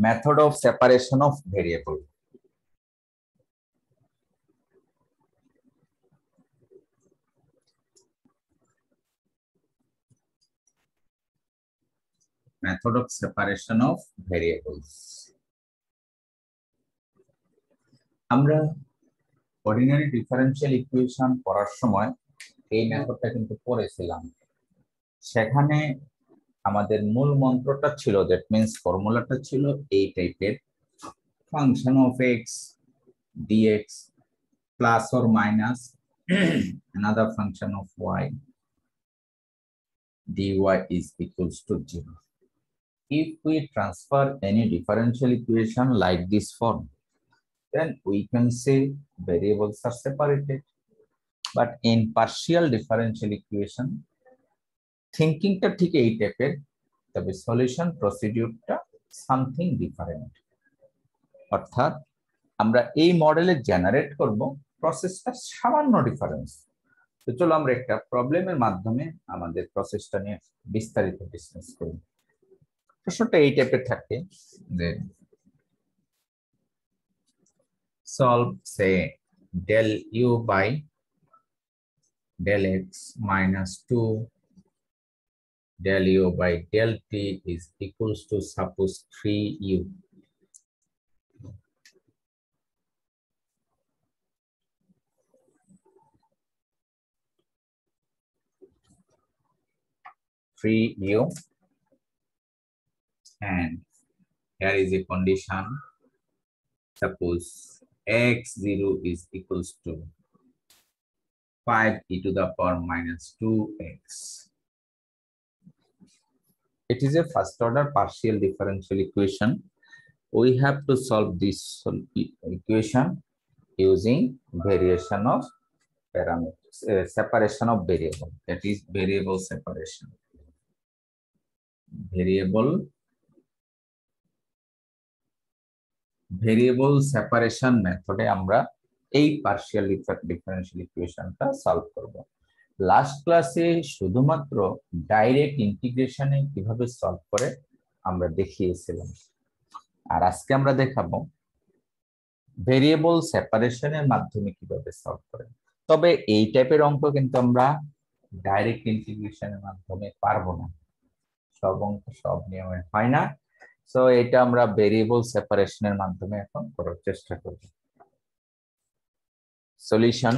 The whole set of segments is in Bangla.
method of separation of variable. Method of separation of variables. আমরা ordinary differential equation পড়ার সময় এই মেথডটা কিন্তু পড়েছিলাম। সেখানে আমাদের মূল মন্ত্রটা ছিল, দ্যাট মিন্স ফর্মুলাটা ছিল এই টাইপের, function of x dx plus or minus another function of y dy is equals to 0. If we transfer any differential equation like this form, then we can say variables are separated. But in partial differential equation, thinking ta thik ei type তবে solution procedure টা something different. অর্থাৎ আমরা এই মডেলে জেনারেট করব, প্রসেসটা সামান্য ডিফারেন্স। তো চলো আমরা একটা প্রবলেমের মাধ্যমে আমাদের প্রসেসটা নিয়ে বিস্তারিত ডিসকাস করি। প্রশ্নটা এই টাইপের থাকে যে solve say del u by del x minus 2 del u by del t is equals to suppose 3u. U and here is a condition, suppose x0 is equals to 5e to the power minus 2x. It is a first order partial differential equation. We have to solve this equation using variation of parameters, separation of variable, that is variable separation. Variable separation method আমরা এই partial differential equationটা সলভ করব। লাস্ট ক্লাসে শুধুমাত্র ডাইরেক্ট ইন্টিগ্রেশনে কিভাবে সলভ করে আমরা দেখিয়েছিলাম, আর আজকে আমরা দেখাবো ভেরিয়েবল সেপারেশনের মাধ্যমে কিভাবে সলভ করে। তবে এই টাইপের অঙ্ক কিন্তু আমরা ডাইরেক্ট ইন্টিগ্রেশনের মাধ্যমে পারবো না, সব অঙ্ক সব নিয়মে হয় না। সো এটা আমরা ভেরিয়েবল সেপারেশনের মাধ্যমে এখন করার চেষ্টা করব। Solution,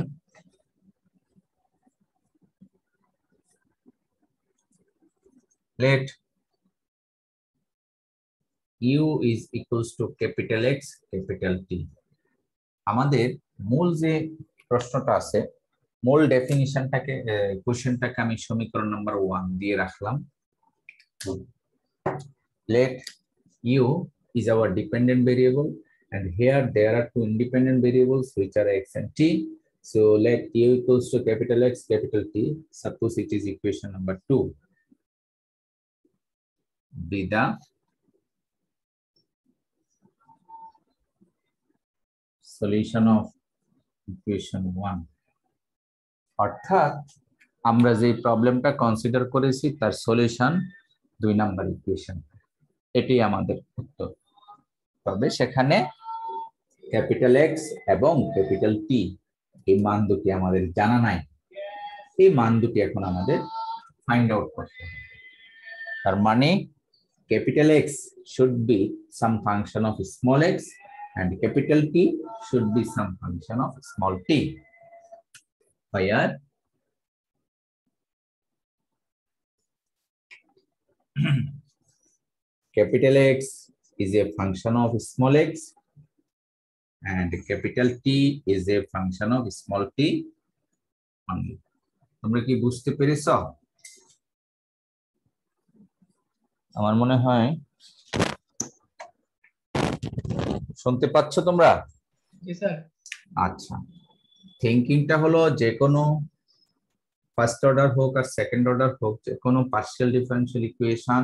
let u is equals to capital X capital T. আমাদের মূল যে প্রশ্নটা আছে, মূল ডেফিনিশনটাকে কোশ্চেনটাকে আমি সমীকরণ নাম্বার 1 দিয়ে রাখলাম। Let u is our dependent variable and here there are two independent variables which are x and t. So let u equals to capital X capital T. Suppose it is equation number 2. Be the solution of equation 1. অর্থাৎ আমরা যে প্রবলেমটা কনসিডার করেছি তার সলিউশন 2 নাম্বার ইকুয়েশন, এটাই আমাদের উত্তর। তবে সেখানে ক্যাপিটাল এক্স এবং ক্যাপিটাল টি এই মান দুটি আমাদের জানা নাই, এই মান দুটি এখন আমাদের ফাইন্ড আউট করতে হবে। তার মানে capital X should be some function of small x and capital T should be some function of small t, where capital X is a function of small x and capital T is a function of small t only. তোমরা কি বুঝতে পেরেছো? আমার মনে হয় শুনতে পাচ্ছ তোমরা? জি স্যার। আচ্ছা, থিংকিংটা হলো যে কোনো ফার্স্ট অর্ডার হোক আর সেকেন্ড অর্ডার হোক, যে কোনো partial differential equation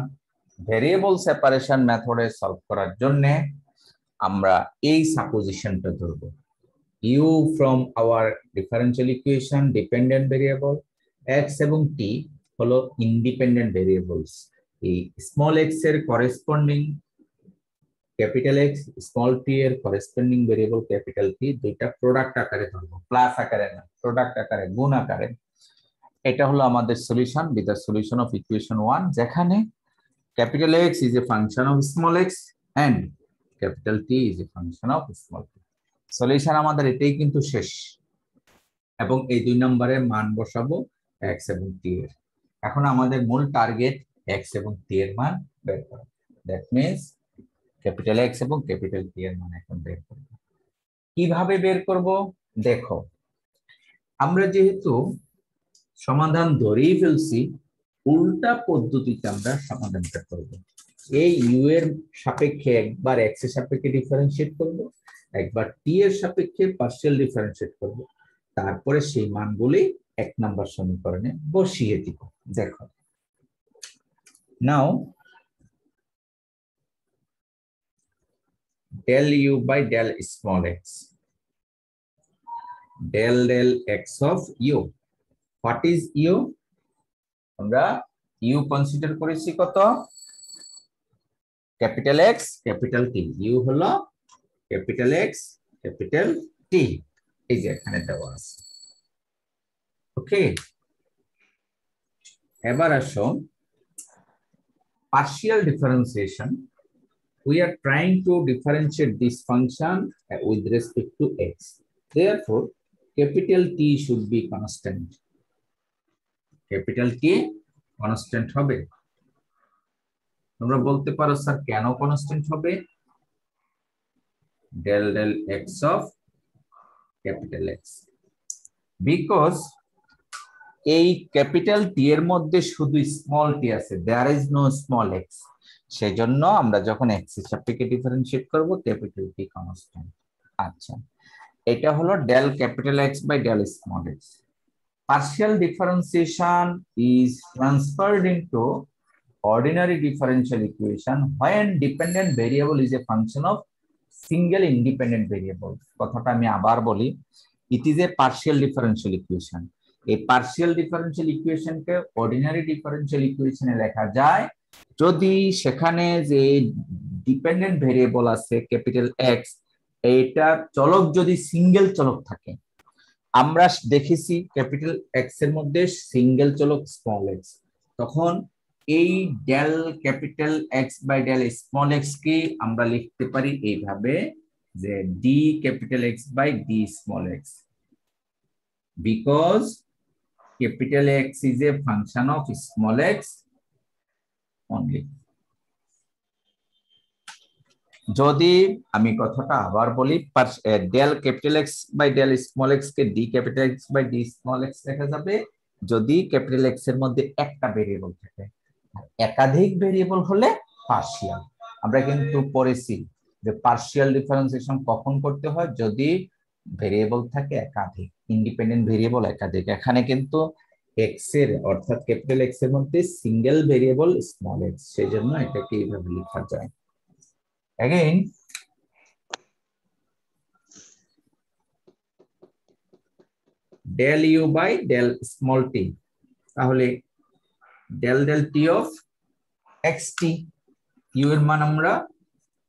variable separation মেথডে সলভ করার জন্য আমরা এই সাপোজিশনটা ধরব, u from our differential equation dependent variable x এবং t হলো ইন্ডিপেন্ডেন্ট ভেরিয়েবলস। এই স্মল x এর corresponding capital x small tea এর করেসপন্ডিং ভেরিয়েবল ক্যাপিটাল টি দুইটা প্রোডাক্ট আকারে ধরবো, প্লাস আকারে না, প্রোডাক্ট আকারে, গুণ আকারে। এটা হলো আমাদের solution with the solution of equation 1, যেখানে capital X is a function of small X and capital T is a function of small T. Solution আমাদের এটাই কিন্তু শেষ, এবং এই 2 নম্বরের মান বসাবো এক্স এবং টি এর। এখন আমাদের মূল টার্গেট এক্স এবং টি এর মান বের করা। দ্যাট মিন্স ক্যাপিটাল এক্স এবং ক্যাপিটাল টি এর মান এখন বের করব। কিভাবে বের করব দেখো, আমরা যেহেতু সমাধান ধরেই ফেলছি, উল্টা পদ্ধতিতে আমরা সমাধানটা করব। এই ইউ এর সাপেক্ষে একবার এক্স এর সাপেক্ষে ডিফারেন্সিয়েট করব, একবার টি এর সাপেক্ষে পার্শিয়াল ডিফারেন্সিয়েট করব, তারপরে সেই মানগুলি 1 নম্বর সমীকরণে বসিয়ে দিব। দেখো, নাও del u by del small x, del x of u. What is u? আমরা u কনসিডার করেছি কত? Capital x capital T. u হলো ক্যাপিটাল এক্স ক্যাপিটাল টি, এই যে এখানে দেওয়া আছে। ওকে, এবার আসো partial differentiation. We are trying to differentiate this function with respect to x. Therefore, capital T should be constant. Capital T constant হবে। তোমরা বলতে পারো স্যার কেন কনস্ট্যান্ট হবে? del x of capital X, because এই ক্যাপিটাল টি এর মধ্যে শুধু স্মল টি আছে, there is no small X. সেজন্য আমরা যখন এক্স এর সাপেক্ষে ডিফারেন্সিয়েট করব ক্যাপিটাল টি কনস্ট্যান্ট। আচ্ছা, এটা হলো del capital X by del small X. Partial differentiation is transferred into ordinary differential equation when dependent variable is a function of single independent variable. কথাটা আমি আবার বলি, it is a partial differential equation. এই পার্শিয়াল ডিফারেন্সিয়াল ইকুয়েশনকে অর্ডিনারি ডিফারেন্সিয়াল ইকুয়েশনে লেখা যায় যদি সেখানে যে ডিপেন্ডেন্ট ভেরিয়েবল আছে ক্যাপিটাল এক্স, এইটা চলক যদি সিঙ্গেল চলক থাকে। আমরা দেখেছি ক্যাপিটাল এক্স এর মধ্যে সিঙ্গেল চলক স্মল এক্স, তখন এই del capital X by del small X কে আমরা লিখতে পারি এইভাবে যে D capital X by D small X, because capital X is a function of small x only. যদি আমি কথাটা আবার বলি, del capital X by del small X কে D capital X by D small X লেখা যাবে যদি ক্যাপিটাল এক্স এর মধ্যে একটা ভেরিয়েবল থাকে। একাধিক ভেরিয়েবল হলে পার্শিয়াল। আমরা কিন্তু পড়েছি যে পার্শিয়াল ডিফারেন্সিয়েশন কখন করতে হয়, যদি ভেরিয়েবল থাকে একাধিক, ইন্ডিপেন্ডেন্ট ভেরিয়েবল একাধিক। এখানে কিন্তু এক্স এর অর্থাৎ ক্যাপিটাল এক্স এর মধ্যে সিঙ্গেল ভেরিয়েবল স্মল এক্স, সেজন্য এটাকে এইভাবে লেখা যায়। Again, del u by del small t, তাহলে del del t of xt, u এর মান আমরা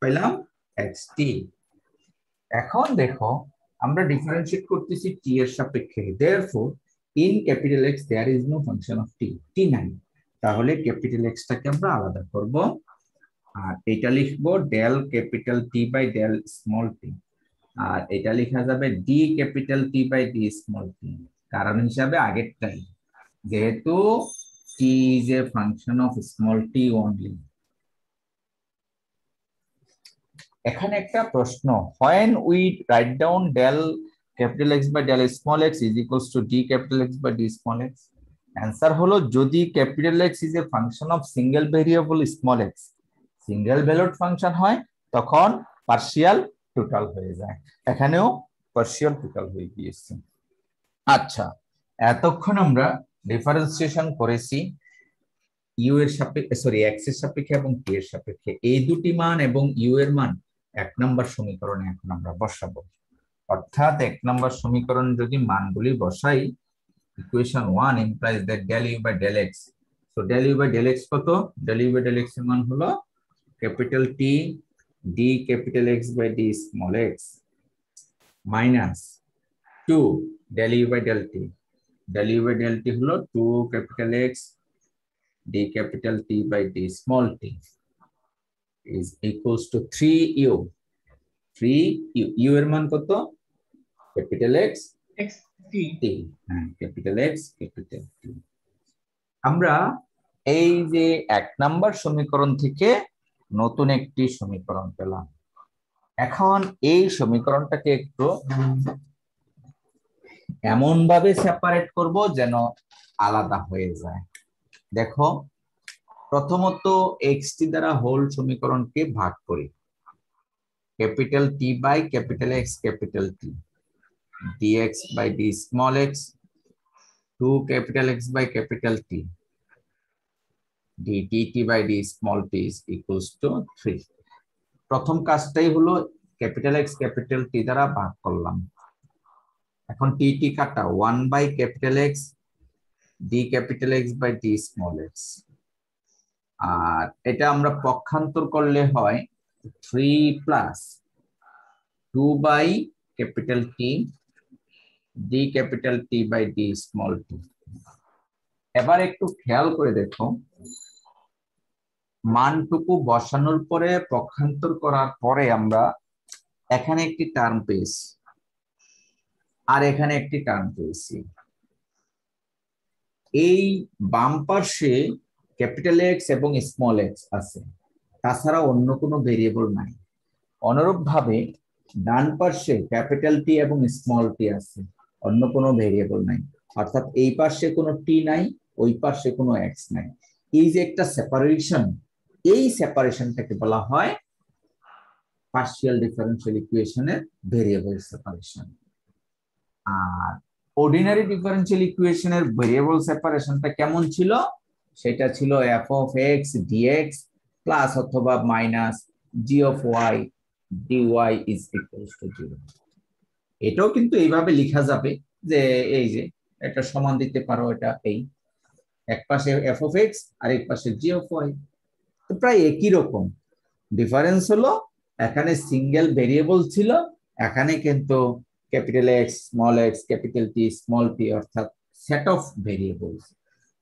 পেলাম xt। এখন দেখো আমরা ডিফারেন্সিয়েট করতেছি t এর সাপেক্ষে, therefore in capital X there is no function of t, t নাই। তাহলে ক্যাপিটাল এক্স টাকে আমরা আলাদা করব, আর এটা লিখবো del capital T by del small T, আর এটা লেখা যাবে D capital T by D small T. কারণ হিসাবে আগেরটাই, যেহেতু T is a function of small T only. এখানে একটা প্রশ্ন, when we write down del capital X by del small x is equals to d capital X by d small x, answer হলো যদি capital X is a function of single variable small x, single valued function হয়, তখন পার্শিয়াল টোটাল হয়ে যায়। এখানেও পার্শিয়াল টোটাল হয়ে গিয়েছে। আচ্ছা, এতক্ষণ আমরা ডিফারেন্সিয়েশন করেছি ইউ এর সাপেক্ষে, সরি এক্স এর সাপেক্ষে এবং টি এর সাপেক্ষে। এই দুটি মান এবং ইউ এর মান 1 নম্বর সমীকরণে এখন আমরা বসাবো। অর্থাৎ 1 নম্বর সমীকরণ যদি মানগুলি বসাই, equation 1 implies that del u by del x, so del u by del x কত? del u by del x এর মান হলো capital T d capital X by d small x minus 2 del u by del t, del u by del t হলো 2 capital X d capital T by d small t is equals to 3u, 3u, u এর মান কত? capital X t capital X capital T। আমরা এই যে 1 নাম্বার সমীকরণ থেকে নতুন একটি সমীকরণ পেলাম। এখন এই সমীকরণটাকে একটু এমন ভাবে সেপারেট করব যেন আলাদা হয়ে যায়। দেখো, প্রথমত xt দ্বারা হোল সমীকরণকে ভাগ করি, capital T by capital X capital T, dx by d small x, 2 capital X by capital T, dt by d small t is equals to 3। প্রথম কাজটাই হলো ক্যাপিটাল X ক্যাপিটাল T দ্বারা ভাগ করলাম। এখন টি টি কাটা 1 by capital X d capital X by d small x, আর এটা আমরা পক্ষান্তর করলে হয় 3 plus 2 by capital T d capital T by d small t। এবার একটু খেয়াল করে দেখো, মানটুকু বসানোর পরে পক্ষান্তর করার পরে আমরা এখানে একটি টার্ম পেয়েছি আর এখানে একটি টার্ম পেয়েছি। এই বাম পাশে ক্যাপিটাল X এবং স্মল x আছে, তাছাড়া অন্য কোনো ভেরিয়েবল নাই। অনুরূপভাবে ডান পাশে ক্যাপিটাল T এবং স্মল t আছে, অন্য কোনো ভেরিয়েবল নাই। অর্থাৎ এই পাশে কোনো t নাই, ওই পাশে কোনো x নাই। এই যে একটা সেপারেশন, এই সেপারেশনটাকে বলা হয় পার্শিয়াল ডিফারেনশিয়াল ইকুয়েশনের ভেরিয়েবল সেপারেশন। আর অর্ডিনারি ডিফারেনশিয়াল ইকুয়েশনের ভেরিয়েবল সেপারেশনটা কেমন ছিল? সেটা ছিল f of x dx plus অথবা minus g of y dy is equals to 0। এটাও কিন্তু এইভাবে লেখা যাবে যে এই যে এটা সমান দিতে পারো, এটা এই এক পাশে f of x আর এক পাশে g of y, তো প্রায় একই রকম। ডিফারেন্স হলো এখানে সিঙ্গেল ভেরিয়েবল ছিল, এখানে কিন্তু capital X small x capital T small t অর্থাৎ সেট অফ ভেরিয়েবলস।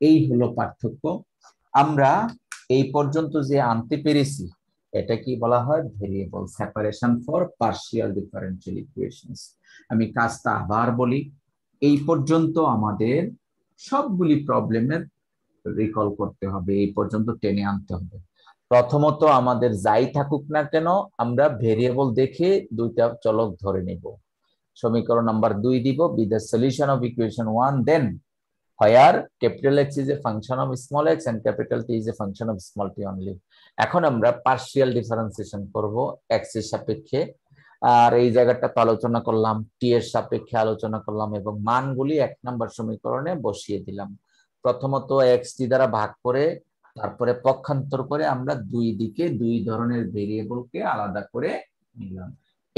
এই হলো পার্থক্য। আমরা এই পর্যন্ত যে আনতে পেরেছি এটা কি বলা হয়? Variable separation for partial differential equations. আমি কাজটা আবার বলি, এই পর্যন্ত আমাদের সবগুলি প্রবলেমের রিকল করতে হবে, এই পর্যন্ত টেনে আনতে হবে। প্রথমত আমাদের যাই থাকুক না কেন আমরা ভেরিয়েবল দেখে দুইটা চলক ধরে নিব। সমীকরণ নাম্বার 2 দিব, be the solution of equation 1 then where capital X is a function of small x and capital T is a function of small t only। এখন আমরা পার্শিয়াল ডিফারেন্সিয়েশন করব x এর সাপেক্ষে, আর এই জায়গাটা তো আলোচনা করলাম, t এর সাপেক্ষে আলোচনা করলাম এবং মানগুলি 1 নম্বর সমীকরণে বসিয়ে দিলাম। প্রথমত xt দ্বারা ভাগ করে তারপরে পক্ষান্তর করে আমরা দুই দিকে দুই ধরনের ভেরিয়েবলকে আলাদা করে নিলাম।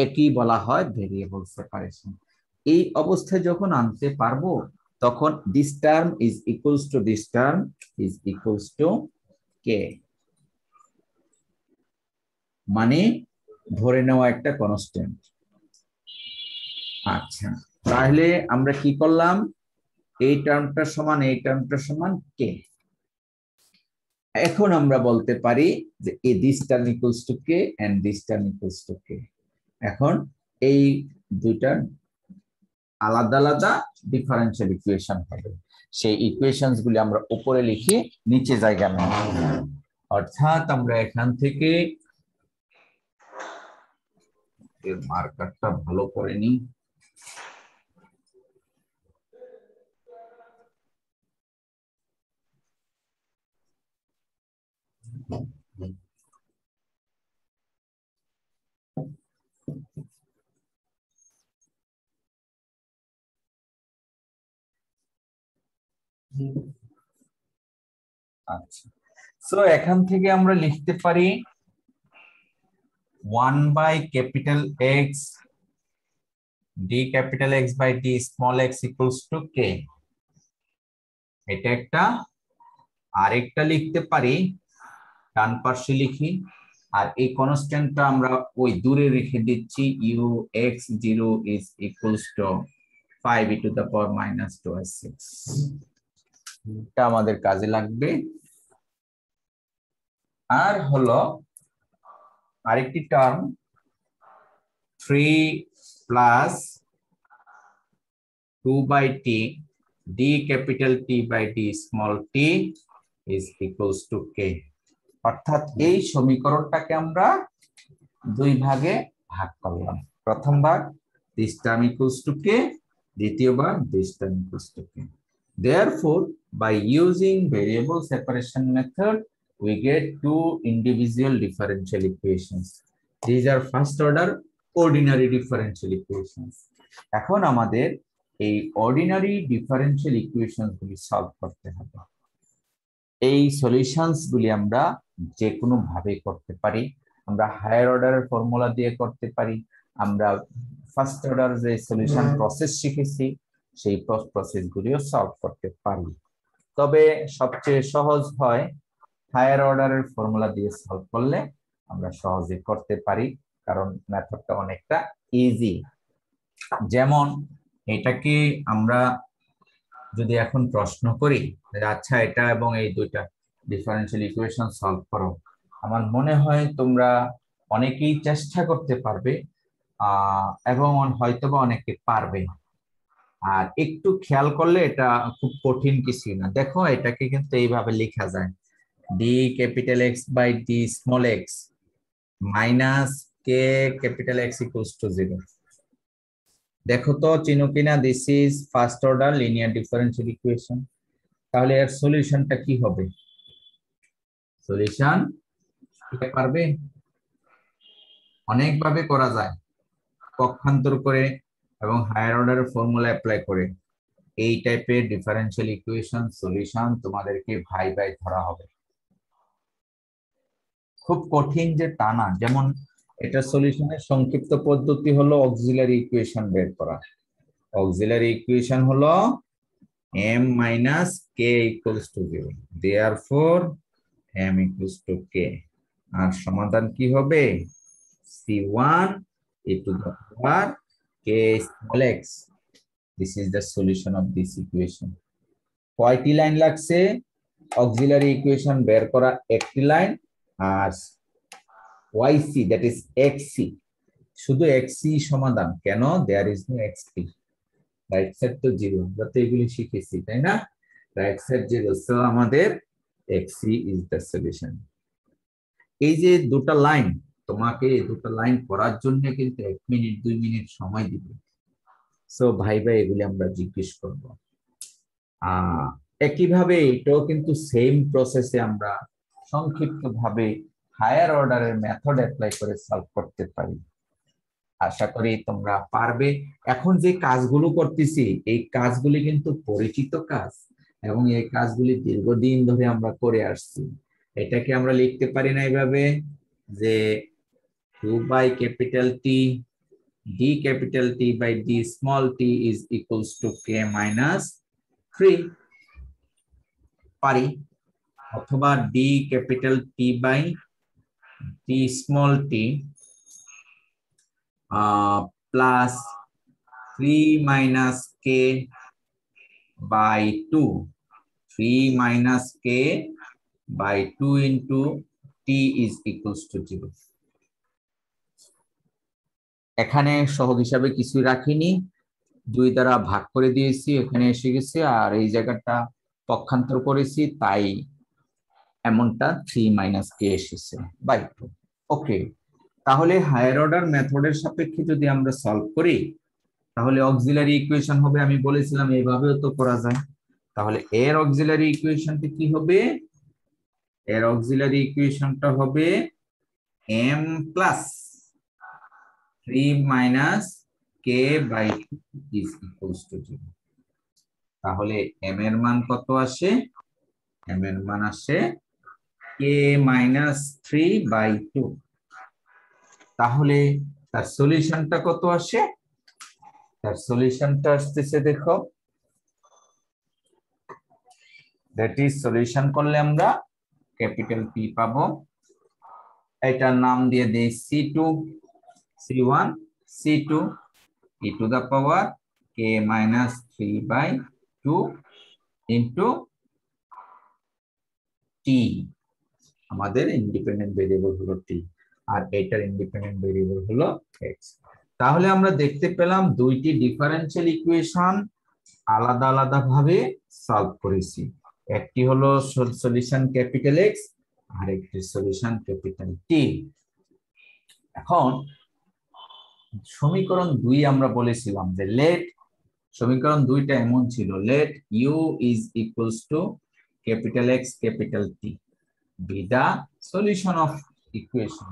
একেই বলা হয় ভেরিয়েবল সেপারেশন। এই অবস্থায় যখন আনতে পারবো তখন this term is equals to this term is equals to k, মানে ধরে নেওয়া একটা কনস্ট্যান্ট। আচ্ছা, তাহলে আমরা কি করলাম? এই টার্মটা সমান এই টার্মটা সমান k। এখন আমরা বলতে পারি যে this term equals to k and this term equals to k। এখন এই দুইটা আলাদা আলাদা ডিফারেনশিয়াল ইকুয়েশন হবে। সেই ইকুয়েশনস গুলি আমরা উপরে লিখি, নিচে জায়গা নেই। অর্থাৎ আমরা এখান থেকে এর মার্কারটা ভালো করে নিই। আচ্ছা, সো এখান থেকে আমরা লিখতে পারি 1 by capital X d capital X by d small x equals to k। এটা একটা। আরেকটা লিখতে পারি, ডান পাশে লিখি আর এই কনস্ট্যান্টটা আমরা ওই দূরে রেখে দিচ্ছি, ux0 is equals to 5 to the power minus 2/6, এটা আমাদের কাজে লাগবে। আর হলো আরেকটি term 3 plus 2/t d capital T by d small t is equals to k, অর্থাৎ এই সমীকরণটাকে আমরা দুই ভাগে ভাগ করলাম। প্রথম ভাগ this term equals to k, দ্বিতীয় ভাগ this term equals to k. Therefore, by using variable separation method, we get two individual differential equations. These are first order ordinary differential equations. এখন আমাদের এই অর্ডিনারি ডিফারেনশিয়াল ইকুয়েশনস গুলি সলভ করতে হবে। এই সলিউশনস গুলি আমরা যে কোনো ভাবে করতে পারি। আমরা হায়ার অর্ডারের ফর্মুলা দিয়ে করতে পারি, আমরা ফার্স্ট অর্ডার যে সলিউশন প্রসেস শিখেছি সেই প্রসেস গুলিও সলভ করতে পারি। তবে সবচেয়ে সহজ হয় হায়ার অর্ডারের ফর্মুলা দিয়ে সলভ করলে আমরা সহজে করতে পারি, কারণ মেথডটা অনেকটা ইজি। যেমন এটাকে আমরা যদি এখন প্রশ্ন করি, আচ্ছা এটা এবং এই দুইটা ডিফারেনশিয়াল ইকুয়েশন সলভ করো, আমার মনে হয় তোমরা অনেকেই চেষ্টা করতে পারবে এবং হয়তোবা অনেকে পারবে। আর একটু খেয়াল করলে এটা খুব কঠিন কিছু না। দেখো এটাকে কিন্তু এইভাবে লেখা যায়, D capital X by D small X minus K capital X equals to 0। দেখো তো চিনো কিনা, this is first order linear differential equation. তাহলে এর সলিউশনটা কি হবে? সলিউশন পারবে অনেকভাবে করা যায়, পক্ষান্তর করে এবং হায়ার অর্ডারের ফর্মুলা অ্যাপ্লাই করে। এই টাইপের ডিফারেনশিয়াল ইকুয়েশন সলিউশন তোমাদেরকে ভাই ভাই ধরা হবে। খুব কঠিন যে তা না। যেমন এটা সলিউশনের সংক্ষিপ্ত পদ্ধতি হলো অক্সিলারি ইকুয়েশন বের করা। অক্সিলারি ইকুয়েশন হলো m minus k equals to 0, therefore m equals to k। আর সমাধান কি হবে? c1 e to the power k small x, this is the solution of this equation। কয়টি লাইন লাগছে অক্সিলারি ইকুয়েশন বের করা? একটি লাইন। আর yc that is xc, শুধু xc সমাধান কেন? there is no xp, right side তো 0, আমরা তো এগুলি শিখেছি তাই না? রাইট সাইড 0, সো আমাদের xc is the solution। এই যে দুটো লাইন, তোমাকে এই দুটো লাইন করার জন্য কিন্তু 1 মিনিট 2 মিনিট সময় দিবে। সো ভাই ভাই এগুলি আমরা জিজ্ঞেস করব। একইভাবে এটাও কিন্তু সেম প্রসেসে আমরা সংক্ষিপ্তভাবে হায়ার অর্ডারের মেথড অ্যাপ্লাই করে সলভ করতে পারি। আশা করি তোমরা পারবে। এখন যে কাজগুলো করতেছি এই কাজগুলি কিন্তু পরিচিত কাজ এবং এই কাজগুলি দীর্ঘদিন ধরে আমরা করে আসছি। এটাকে আমরা লিখতে পারি না এইভাবে যে 2 by capital T d capital T by d small t is equals to k minus 3 পারি, অথবা d capital T by d small t plus 3 minus k by 2, 3 minus k by 2 into t is equals to 0। এখানে সহগ হিসাবে কিছু রাখিনি, 2 দ্বারা ভাগ করে দিয়েছি, এখানে এসে গেছে। আর এই জায়গাটা পক্ষান্তর করেছি, তাই এমনটা 3 minus k এসেছে বাই 2। ওকে, তাহলে হায়ার অর্ডার মেথডের সাপেক্ষে যদি আমরা সলভ করি তাহলে অক্সিলারি ইকুয়েশন হবে, আমি বলেছিলাম এইভাবেও তো করা যায়। তাহলে এর অক্সিলারি ইকুয়েশনটি কি হবে? এর অক্সিলারি ইকুয়েশনটা হবে m plus 3 minus k by 2 is equals to 0। তাহলে m এর মান কত আসে? m এর মান আসে k minus 3 by 2। তাহলে তার সলিউশনটা কত আসে? তার সলিউশনটা আসতেছে, দেখো, দ্যাট ইজ সলিউশন করলে আমরা ক্যাপিটাল P পাবো। এটার নাম দিয়ে দেই C2 C1 C2 e to the power k minus 3/2 into t, আমাদের ইন্ডিপেন্ডেন্ট ভেরিয়েবল হলো t আর এটার ইন্ডিপেন্ডেন্ট ভেরিয়েবল হলো x। তাহলে আমরা দেখতে পেলাম দুইটি ডিফারেনশিয়াল ইকুয়েশন আলাদা আলাদা ভাবে সলভ করেছি। একটি হলো সলিউশন ক্যাপিটাল X আর একটি সলিউশন ক্যাপিটাল T। এখন সমীকরণ 2 আমরা বলেছিলাম যে লেট, সমীকরণ 2টা এমন ছিল, late u is equals to capital X capital T be the solution of equation।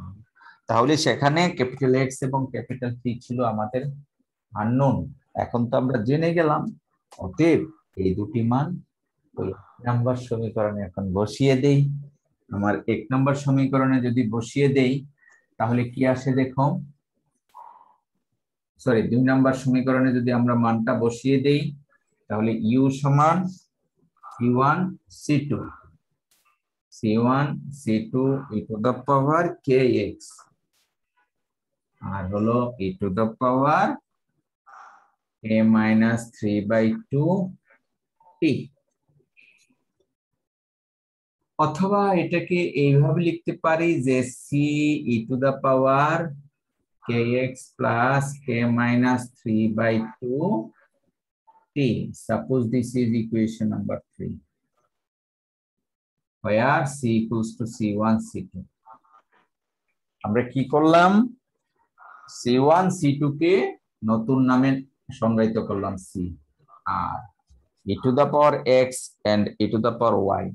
তাহলে সেখানে ক্যাপিটাল X এবং ক্যাপিটাল T ছিল আমাদের আননোন, এখন তো আমরা জেনে গেলাম। অতএব এই দুটি মান ওই নাম্বার সমীকরণে এখন বসিয়ে দেই। আমার 1 নম্বর সমীকরণে যদি বসিয়ে দেই তাহলে কি আসে দেখো, সরি 2 নম্বর সমীকরণে যদি আমরা মানটা বসিয়ে দেই তাহলে u সমান c1 c2 c1 c2 e to the power kx আর হলো e to the power k minus 3/2 t। অথবা এটাকে এইভাবে লিখতে পারি যে c e to the power kx plus k minus 3/2 t. Suppose this is equation number 3 where c equals to c1 c2। আমরা কি করলাম, c1 c2 কে নতুন নামে সংজ্ঞায়িত করলাম c, R e to the power x and e to the power y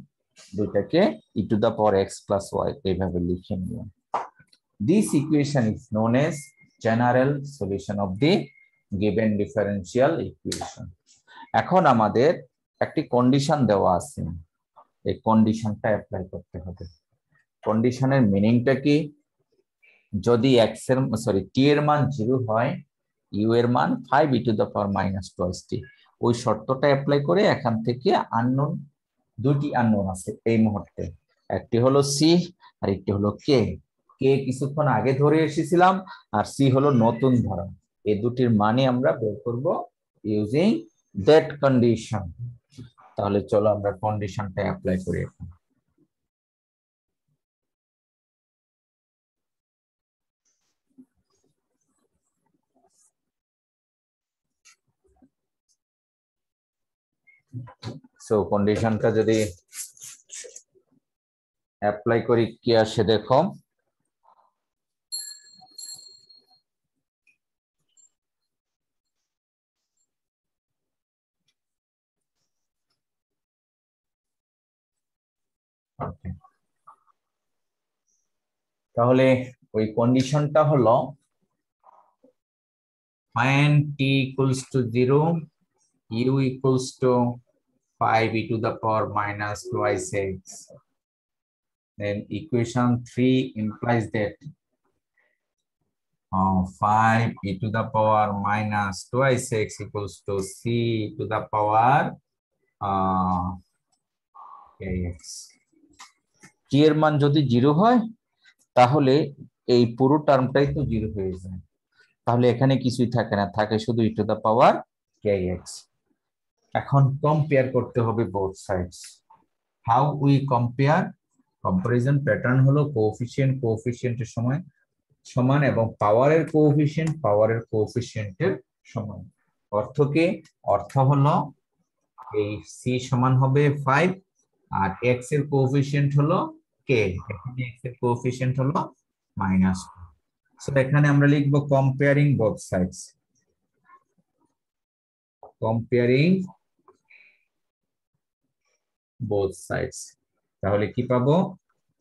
দুটাকে e to the power x plus y এইভাবে লিখে নিলাম। This equation is known as general solution of the given differential equation। এখন আমাদের একটি কন্ডিশন দেওয়া আছে, এই কন্ডিশনটা অ্যাপ্লাই করতে হবে। কন্ডিশনের মিনিংটা কি, যদি x এর সরি t এর মান 0 হয়, u এর মান 5 e to the power minus 2t, ওই শর্তটা অ্যাপ্লাই করে এখান থেকে আননোন, দুটি আননোন আছে এই মুহূর্তে, একটি হলো c আর একটি হলো k। কে কিছুক্ষণ আগে ধরে এসেছিলাম আর সি হলো নতুন ধরা, এই দুটির মানে আমরা বের করব ইউজিং দ্যাট কন্ডিশন। তাহলে চলো আমরা কন্ডিশনটা অ্যাপ্লাই করি এখন। সো কন্ডিশনটা যদি অ্যাপ্লাই করি কি আসে দেখো, তাহলে ওই কন্ডিশনটা হলো when t equals to 0 u equals to 5 e to the power minus twice x, then equation 3 implies that 5 e to the power minus twice x equals to c to the power kx। t এর মান যদি 0 হয় তাহলে এই পুরো টার্মটাই তো 0 হয়ে যায়, তাহলে এখানে কিছুই থাকে না, থাকে শুধু e to the power kx। এখন কম্পেয়ার করতে হবে both sides. How we compare, comparison pattern হলো কোএফিসিয়েন্টের সমান এবং পাওয়ারের কোএফিসিয়েন্টের সমান। অর্থ কি, অর্থ হলো এই c সমান হবে 5 আর x এর কোএফিসিয়েন্ট হলো k, এখানে x এর কোএফিসিয়েন্ট হলো -2। সো এখানে আমরা লিখব comparing both sides, comparing both sides। তাহলে কি পাবো,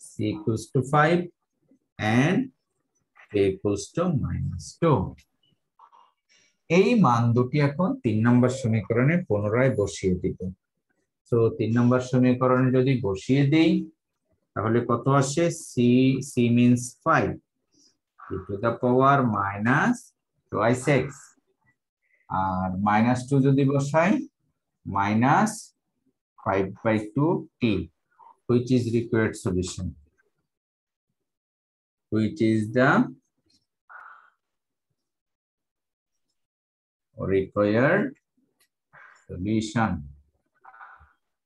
c equals to 5 and k equals to -2। এই মান দুটি এখন 3 নম্বর সমীকরণে পুনরায় বসিয়ে দিব। তো 3 নম্বর সমীকরণে যদি বসিয়ে দেই তাহলে কত আসে, c means 5 e to the power minus twice x আর -2 যদি বসাই minus 5/2 t, which is required solution। which is the required solution.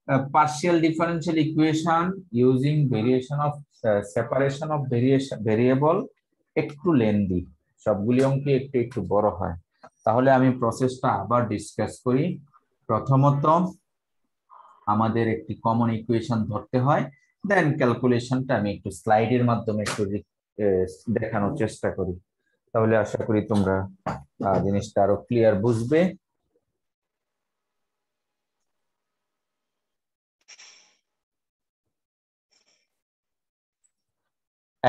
A partial differential equation using variation of separation of variable একটু লেন্দি, সবগুলি অঙ্কে একটু একটু বড় হয়। তাহলে আমি প্রসেসটা আবার ডিসকাস করি। প্রথমত আমাদের একটি কমন ইকুয়েশন ধরতে হয়, দেন ক্যালকুলেশনটা আমি একটু স্লাইডের মাধ্যমে একটু দেখানোর চেষ্টা করি। তাহলে আশা করি তোমরা জিনিসটা আরো ক্লিয়ার বুঝবে।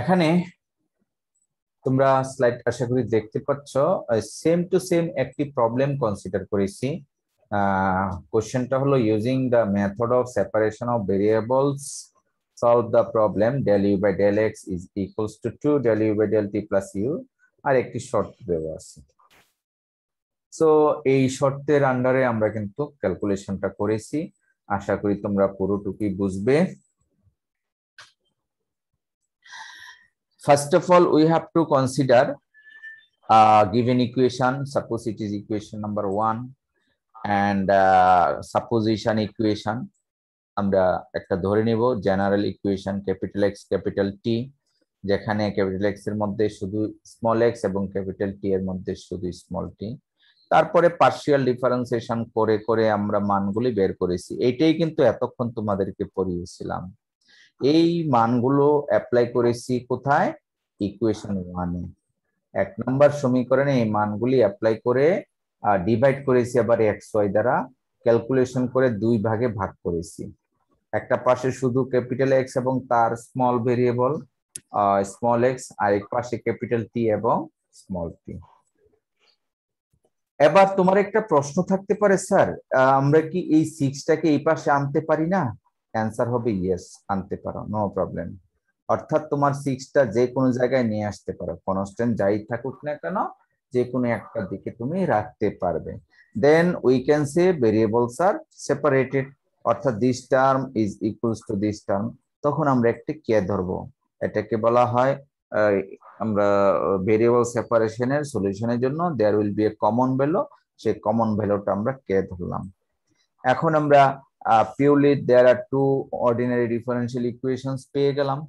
এখানে তোমরা স্লাইড আশা করি দেখতে পাচ্ছ, সেম টু সেম একটি প্রবলেম কনসিডার করেছি। কোশ্চেনটা হলো using the method of separation of variables solve the problem del u by del x is equals to 2 del u by del t plus u, আর একটি শর্ত দেওয়া আছে। সো এই শর্তের আন্ডারে আমরা কিন্তু ক্যালকুলেশনটা করেছি, আশা করি তোমরা পুরোটুকুই বুঝবে। First of all, we have to consider a given equation. Suppose it is equation number 1 and supposition equation. আমরা একটা ধরে নিব general equation capital x capital T, যেখানে ক্যাপিটাল এক্স এর মধ্যে শুধু স্মল এক্স এবং ক্যাপিটাল টি এর মধ্যে শুধু স্মল টি। তারপরে পার্শিয়াল ডিফারেন্সিয়েশন করে করে আমরা মানগুলি বের করেছি। এইটাই কিন্তু এতক্ষণ তোমাদেরকে পড়িয়েছিলাম। এই মানগুলো অ্যাপ্লাই করেছি কোথায়? ইকুয়েশন 1 এ। 1 নম্বর সমীকরণে এই মানগুলি অ্যাপ্লাই করে ডিভাইড করেছি আবার এক্স ওয়াই দ্বারা, ক্যালকুলেশন করে দুই ভাগে ভাগ করেছি। একটা পাশে শুধু ক্যাপিটাল এক্স এবং তার স্মল ভেরিয়েবল স্মল এক্স, আর এক পাশে ক্যাপিটাল টি এবং স্মল টি। এবার তোমার একটা প্রশ্ন থাকতে পারে, স্যার আমরা কি এই 6টাকে এই পাশে আনতে পারি না? অ্যান্সার হবে ইয়েস, আনতে পারো, নো প্রবলেম। অর্থাৎ তোমার 6টা যে কোনো জায়গায় নিয়ে আসতে পারো, কনস্ট্যান্ট যাই থাকুক না কেন যে কোনো একটা দিকে তুমি রাখতে পারবে। Then we can say variables are separated, অর্থাৎ this term is equals to this term. তখন আমরা একটি কে ধরবো, এটাকে বলা হয় আমরা ভেরিয়েবল সেপারেশনের সলিউশনের জন্য there will be a common value, সেই কমন ভ্যালুটা আমরা কে ধরলাম। এখন আমরা purely there are two ordinary differential equations পেয়ে গেলাম।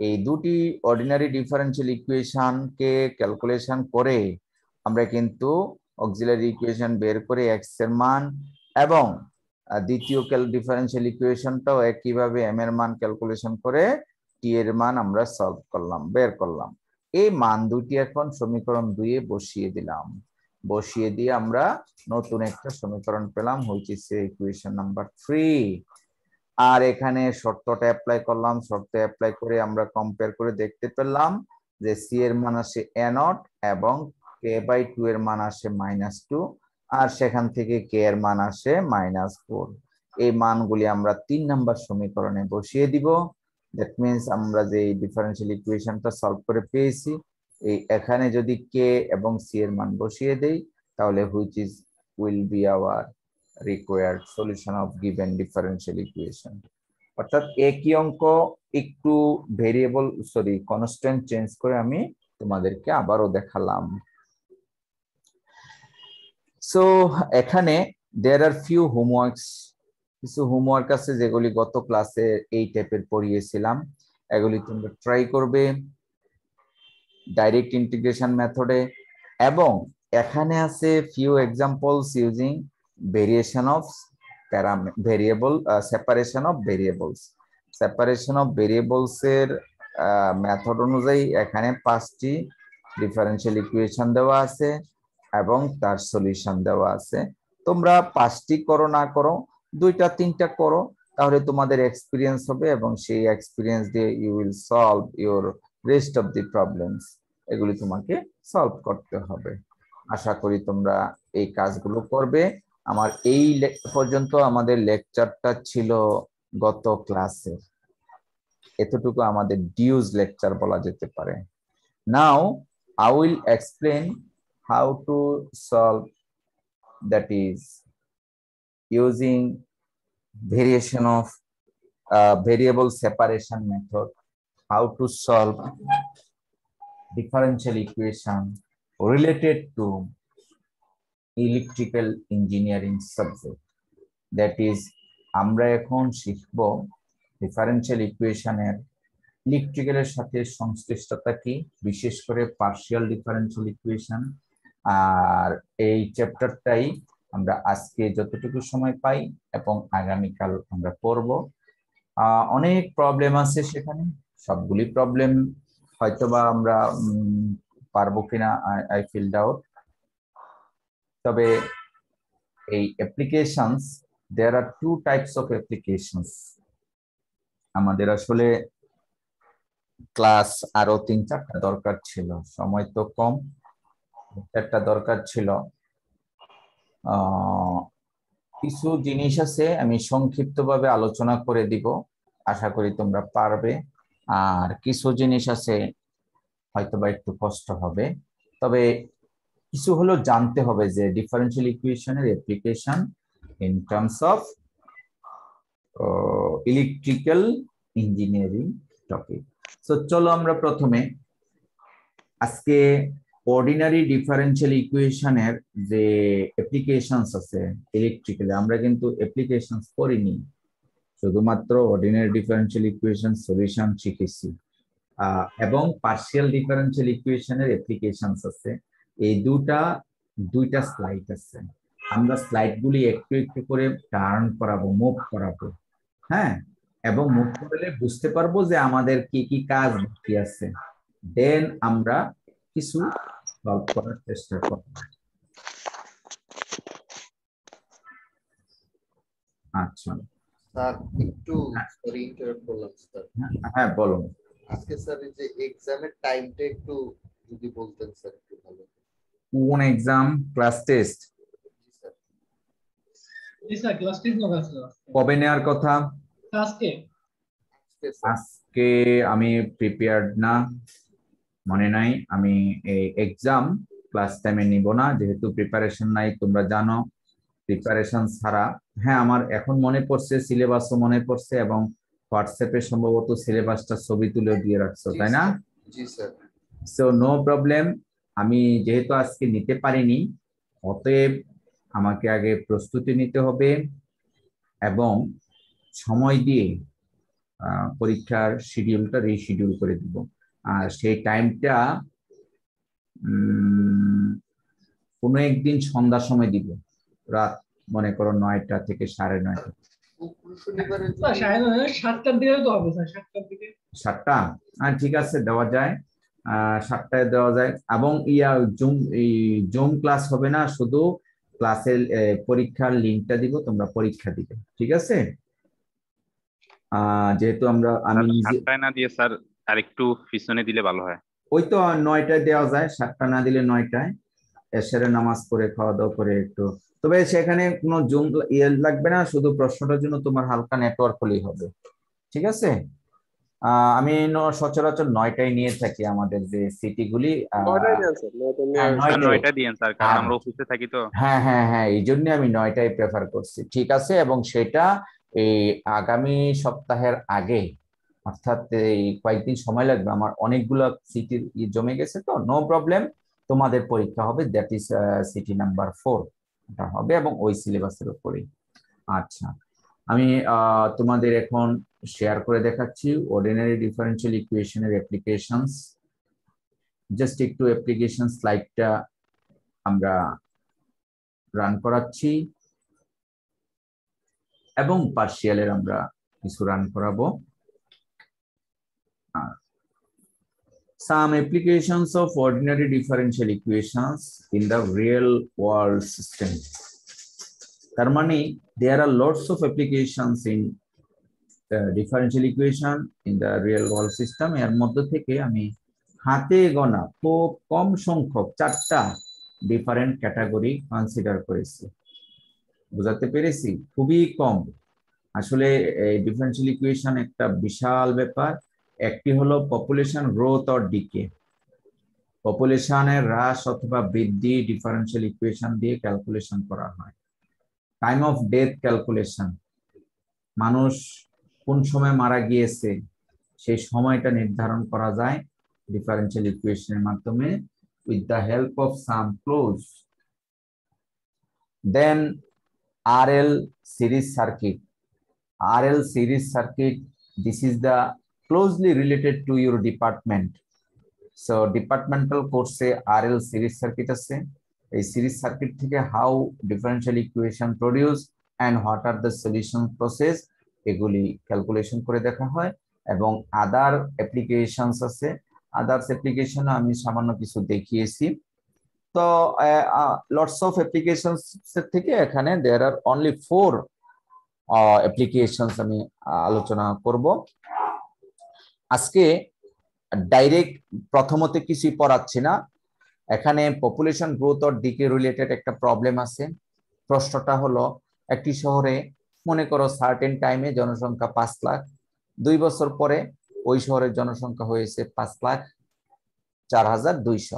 এই দুটি অর্ডিনারি ডিফারেন্সিয়াল ইকুয়েশনকে ক্যালকুলেশন করে আমরা কিন্তু অক্সিলারি ইকুয়েশন বের করে এক্স এর মান এবং দ্বিতীয় ডিফারেন্সিয়াল ইকুয়েশনটাও একইভাবে এম এর মান ক্যালকুলেশন করে টি এর মান আমরা সলভ করলাম, বের করলাম। এই মান দুটি এখন সমীকরণ 2 এ বসিয়ে দিলাম, বসিয়ে দিয়ে আমরা নতুন একটা সমীকরণ পেলাম, হুইচ ইজ ইকুয়েশন নাম্বার 3। আর এখানে শর্তটা অ্যাপ্লাই করলাম, শর্ত অ্যাপ্লাই করে আমরা কম্পেয়ার করে দেখতে পেলাম যে সি এর মান আসে এ নট এবং কে বাই 2 এর মান আসে -2, আর সেখান থেকে কে এর মান আসে -4। এই মানগুলি আমরা 3 নাম্বার সমীকরণে বসিয়ে দিব। দ্যাট মিন্স আমরা যে ডিফারেন্সিয়াল ইকুয়েশনটা সলভ করে পেয়েছি, এই এখানে যদি কে এবং সি এর মান বসিয়ে দেই তাহলে which is will be hour required solution of given differential equation। অর্থাৎ একই অঙ্ক একটু ভেরিয়েবল কনস্ট্যান্ট চেঞ্জ করে আমি তোমাদেরকে আবারও দেখালাম। সো এখানে there are few homeworks, কিছু হোমওয়ার্ক আছে যেগুলি গত ক্লাসে এই টাইপের পড়িয়েছিলাম, এগুলি তোমরা ট্রাই করবে ডাইরেক্ট ইন্টিগ্রেশন মেথডে। এবং এখানে আছে few examples using variation of variable separation of variables. Separation of variables এর মেথড অনুযায়ী এখানে 5টি ডিফারেন্সিয়াল ইকুয়েশন দেওয়া আছে এবং তার সলিউশন দেওয়া আছে। তোমরা 5টি করো না করো 2টা 3টা করো, তাহলে তোমাদের এক্সপিরিয়েন্স হবে এবং সেই এক্সপিরিয়েন্স দিয়ে you will solve your rest of the problems. এগুলি তোমাকে সলভ করতে হবে। আশা করি তোমরা এই কাজগুলো করবে। আমার এই পর্যন্ত আমাদের লেকচারটা ছিল গত ক্লাসে, এতটুকু আমাদের ডিউজ লেকচার বলা যেতে পারে। নাও I will explain how to solve, that is using variation of variable separation method how to solve differential equation related to electrical engineering subject. That is, আমরা এখন শিখব ডিফারেনশিয়াল ইকুয়েশনের ইলেকট্রিক্যালের সাথে সংশ্লিষ্টতা কি, বিশেষ করে পার্শিয়াল ডিফারেনশিয়াল ইকুয়েশন। আর এই চ্যাপ্টারটাই আমরা আজকে যতটুকু সময় পাই এবং আগামীকাল আমরা পড়ব। অনেক প্রবলেম আছে সেখানে, সবগুলি প্রবলেম হয়তোবা আমরা পারবো কিনা আই ফিল ডাউট। তবে এই applications, there are two types of applications. আমাদের আসলে ক্লাস আরো 3-4টা দরকার ছিল, সময় তো কম, একটা দরকার ছিল। কিছু জিনিস আছে আমি সংক্ষিপ্তভাবে আলোচনা করে দিব, আশা করি তোমরা পারবে। আর কিছু জিনিস আছে হয়তোবা একটু কষ্ট হবে, তবে কিছু হলো জানতে হবে যে ডিফারেনশিয়াল ইকুয়েশনের application in terms of electrical engineering topic. So চলো আমরা প্রথমে আজকে অর্ডিনারি ডিফারেনশিয়াল ইকুয়েশনের যে অ্যাপ্লিকেশনস আছে ইলেকট্রিক্যালি, আমরা কিন্তু অ্যাপ্লিকেশনস করিনি, শুধুমাত্র অর্ডিনারি ডিফারেনশিয়াল ইকুয়েশন সলিউশন শিখেছি। এবং পার্শিয়াল ডিফারেনশিয়াল ইকুয়েশনের অ্যাপ্লিকেশনস আছে। এই দুইটা স্লাইড আছে, আমরা স্লাইডগুলি একটু একটু করে টার্ন করাবো, মুভ করাবো, হ্যাঁ, এবং মুভ করলে বুঝতে পারবো যে আমাদের কি কি কাজ বাকি আছে। দেন আমরা কিছু সলভ করার চেষ্টা করব। আচ্ছা স্যার, একটু সরি ইন্টারাপ্ট করলাম স্যার। হ্যাঁ বলুন। আজকে স্যার এই যে এক্সামের টাইমটা একটু যদি বলতেন স্যার একটু ভালো। কোন এক্সাম? Class test? জি স্যার, ক্লাস টেস্ট লাগা আছে। কবে নেওয়ার কথা? আজকে। আজকে আমি প্রিপেয়ার্ড না, মনে নাই। আমি এই এক্সাম ক্লাস টাইমে নিব না, যেহেতু প্রিপারেশন নাই। তোমরা জানো প্রিপারেশন ছাড়া, হ্যাঁ আমার এখন মনে পড়ছে, সিলেবাসও মনে পড়ছে, এবং হোয়াটসঅ্যাপে সম্ভবত সিলেবাসটা ছবি তুলে দিয়ে রাখছো, তাই না? জি স্যার। So no problem. আমি যেহেতু আজকে নিতে পারিনি, অতএব আমাকে আগে প্রস্তুতি নিতে হবে এবং সময় দিয়ে পরীক্ষার শিডিউলটা রিশিডিউল করে দিব। আর সেই টাইমটা কোনো একদিন সন্ধ্যার সময় দিব, রাত মনে করো 9টা থেকে 9:30। 7টার দিকে তো হবে স্যার, 7টার দিকে। 7টা? ঠিক আছে, দেওয়া যায়, 7টায় দেওয়া যায়। এবং জুম ক্লাস হবে না, শুধু ক্লাসের পরীক্ষার লিঙ্কটা দিব, তোমরা পরীক্ষা দিবে, ঠিক আছে? যেহেতু আমি 7টায় না দিয়ে স্যার আরেকটু পিছনে দিলে ভালো হয়। ওই তো 9টায় দেওয়া যায়, 7টা না দিলে 9টায় এশারে নামাজ পড়ে খাওয়া দাওয়া করে একটু। তবে সেখানে কোনো জুম লাগবে না, শুধু প্রশ্নটার জন্য তোমার হালকা নেটওয়ার্ক হলেই হবে, ঠিক আছে? আমি সচরাচর 9টায় নিয়ে থাকি আমাদের যে সিটিগুলি। 9টা দিয়েন স্যার, কারণ আমরা অফিসে থাকি তো। হ্যাঁ হ্যাঁ হ্যাঁ, এই জন্য আমি 9টায় প্রেফার করছি, ঠিক আছে? এবং সেটা এই আগামী সপ্তাহের আগে, অর্থাৎ এই কয়েকদিন সময় লাগবে, আমার অনেকগুলো সিটি জমে গেছে, তো নো প্রবলেম। তোমাদের পরীক্ষা হবে, দ্যাট ইজ সিটি নাম্বার 4 এটা হবে, এবং ওই সিলেবাসের উপরেই। আচ্ছা, আমি তোমাদের এখন শেয়ার করে দেখাচ্ছি অর্ডিনারি ডিফারেনশিয়াল ইকুয়েশনের অ্যাপ্লিকেশনস। জাস্ট একটু অ্যাপ্লিকেশন স্লাইডটা আমরা রান করাচ্ছি, এবং পার্শিয়ালের আমরা কিছু রান করাবো। Some applications of ordinary differential equations in the real world system. তার মানে there are lots of applications in differential equation in the real world system. এর মধ্যে থেকে আমি হাতে গোনা খুব কম সংখ্যক 4টা ডিফারেন্ট ক্যাটাগরি কনসিডার করেছি। বুঝাতে পেরেছি? খুবই কম। আসলে ডিফারেন্সিয়াল ইকুয়েশন একটা বিশাল ব্যাপার। একটি হলো পপুলেশন গ্রোথ অর ডিকে, পপুলেশনের হ্রাস অথবা বৃদ্ধি ডিফারেন্সিয়াল ইকুয়েশন দিয়ে ক্যালকুলেশন করা হয়। টাইম অফ ডেথ ক্যালকুলেশন, মানুষ কোন সময় মারা গিয়েছে সেই সময়টা নির্ধারণ করা যায় ডিফারেনশিয়াল ইকুয়েশনের মাধ্যমে with the help of some clause. Then RL series circuit. RL series circuit, this is the closely related to your department. So departmental course RL series circuit আছে এই series circuit থেকে how differential equation produce and what are the solution process এগুলি ক্যালকুলেশন করে দেখা হয় এবং আদার অ্যাপ্লিকেশনস আছে আদার্স অ্যাপ্লিকেশন আমি সামান্য কিছু দেখিয়েছি তো লটস অফ অ্যাপ্লিকেশনস থেকে এখানে देयर আর অনলি 4 অ্যাপ্লিকেশনস আমি আলোচনা করব আজকে ডাইরেক্ট প্রথমতে কিছু পড়াচ্ছি না এখানে population growth or decay related একটা প্রবলেম আছে প্রশ্নটা হলো একটি শহরে মনে করো সার্টেন টাইমে জনসংখ্যা 5 লাখ 2 বছর পরে ওই শহরের জনসংখ্যা হয়েছে 5,04,200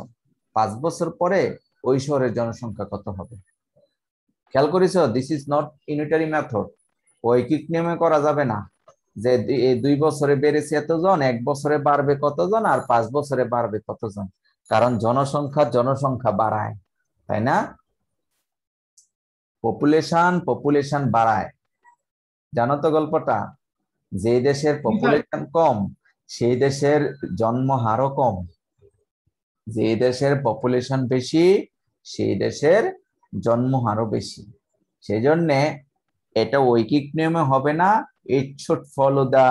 5 বছর পরে ওই শহরের জনসংখ্যা কত হবে খেয়াল করেছো this is not unitary method ঐকিক নিয়মে করা যাবে না যে 2 বছরে বেড়েছে এতজন 1 বছরে বাড়বে কতজন আর 5 বছরে বাড়বে কতজন কারণ জনসংখ্যা বাড়ায় তাই না পপুলেশন বাড়ায় জানো তো গল্পটা যে দেশের পপুলেশন কম সেই দেশের জন্মহারও কম যে দেশের পপুলেশন বেশি সেই দেশের জন্মহারও বেশি সেজন্য এটা ঐকিক নিয়মে হবে না it should follow the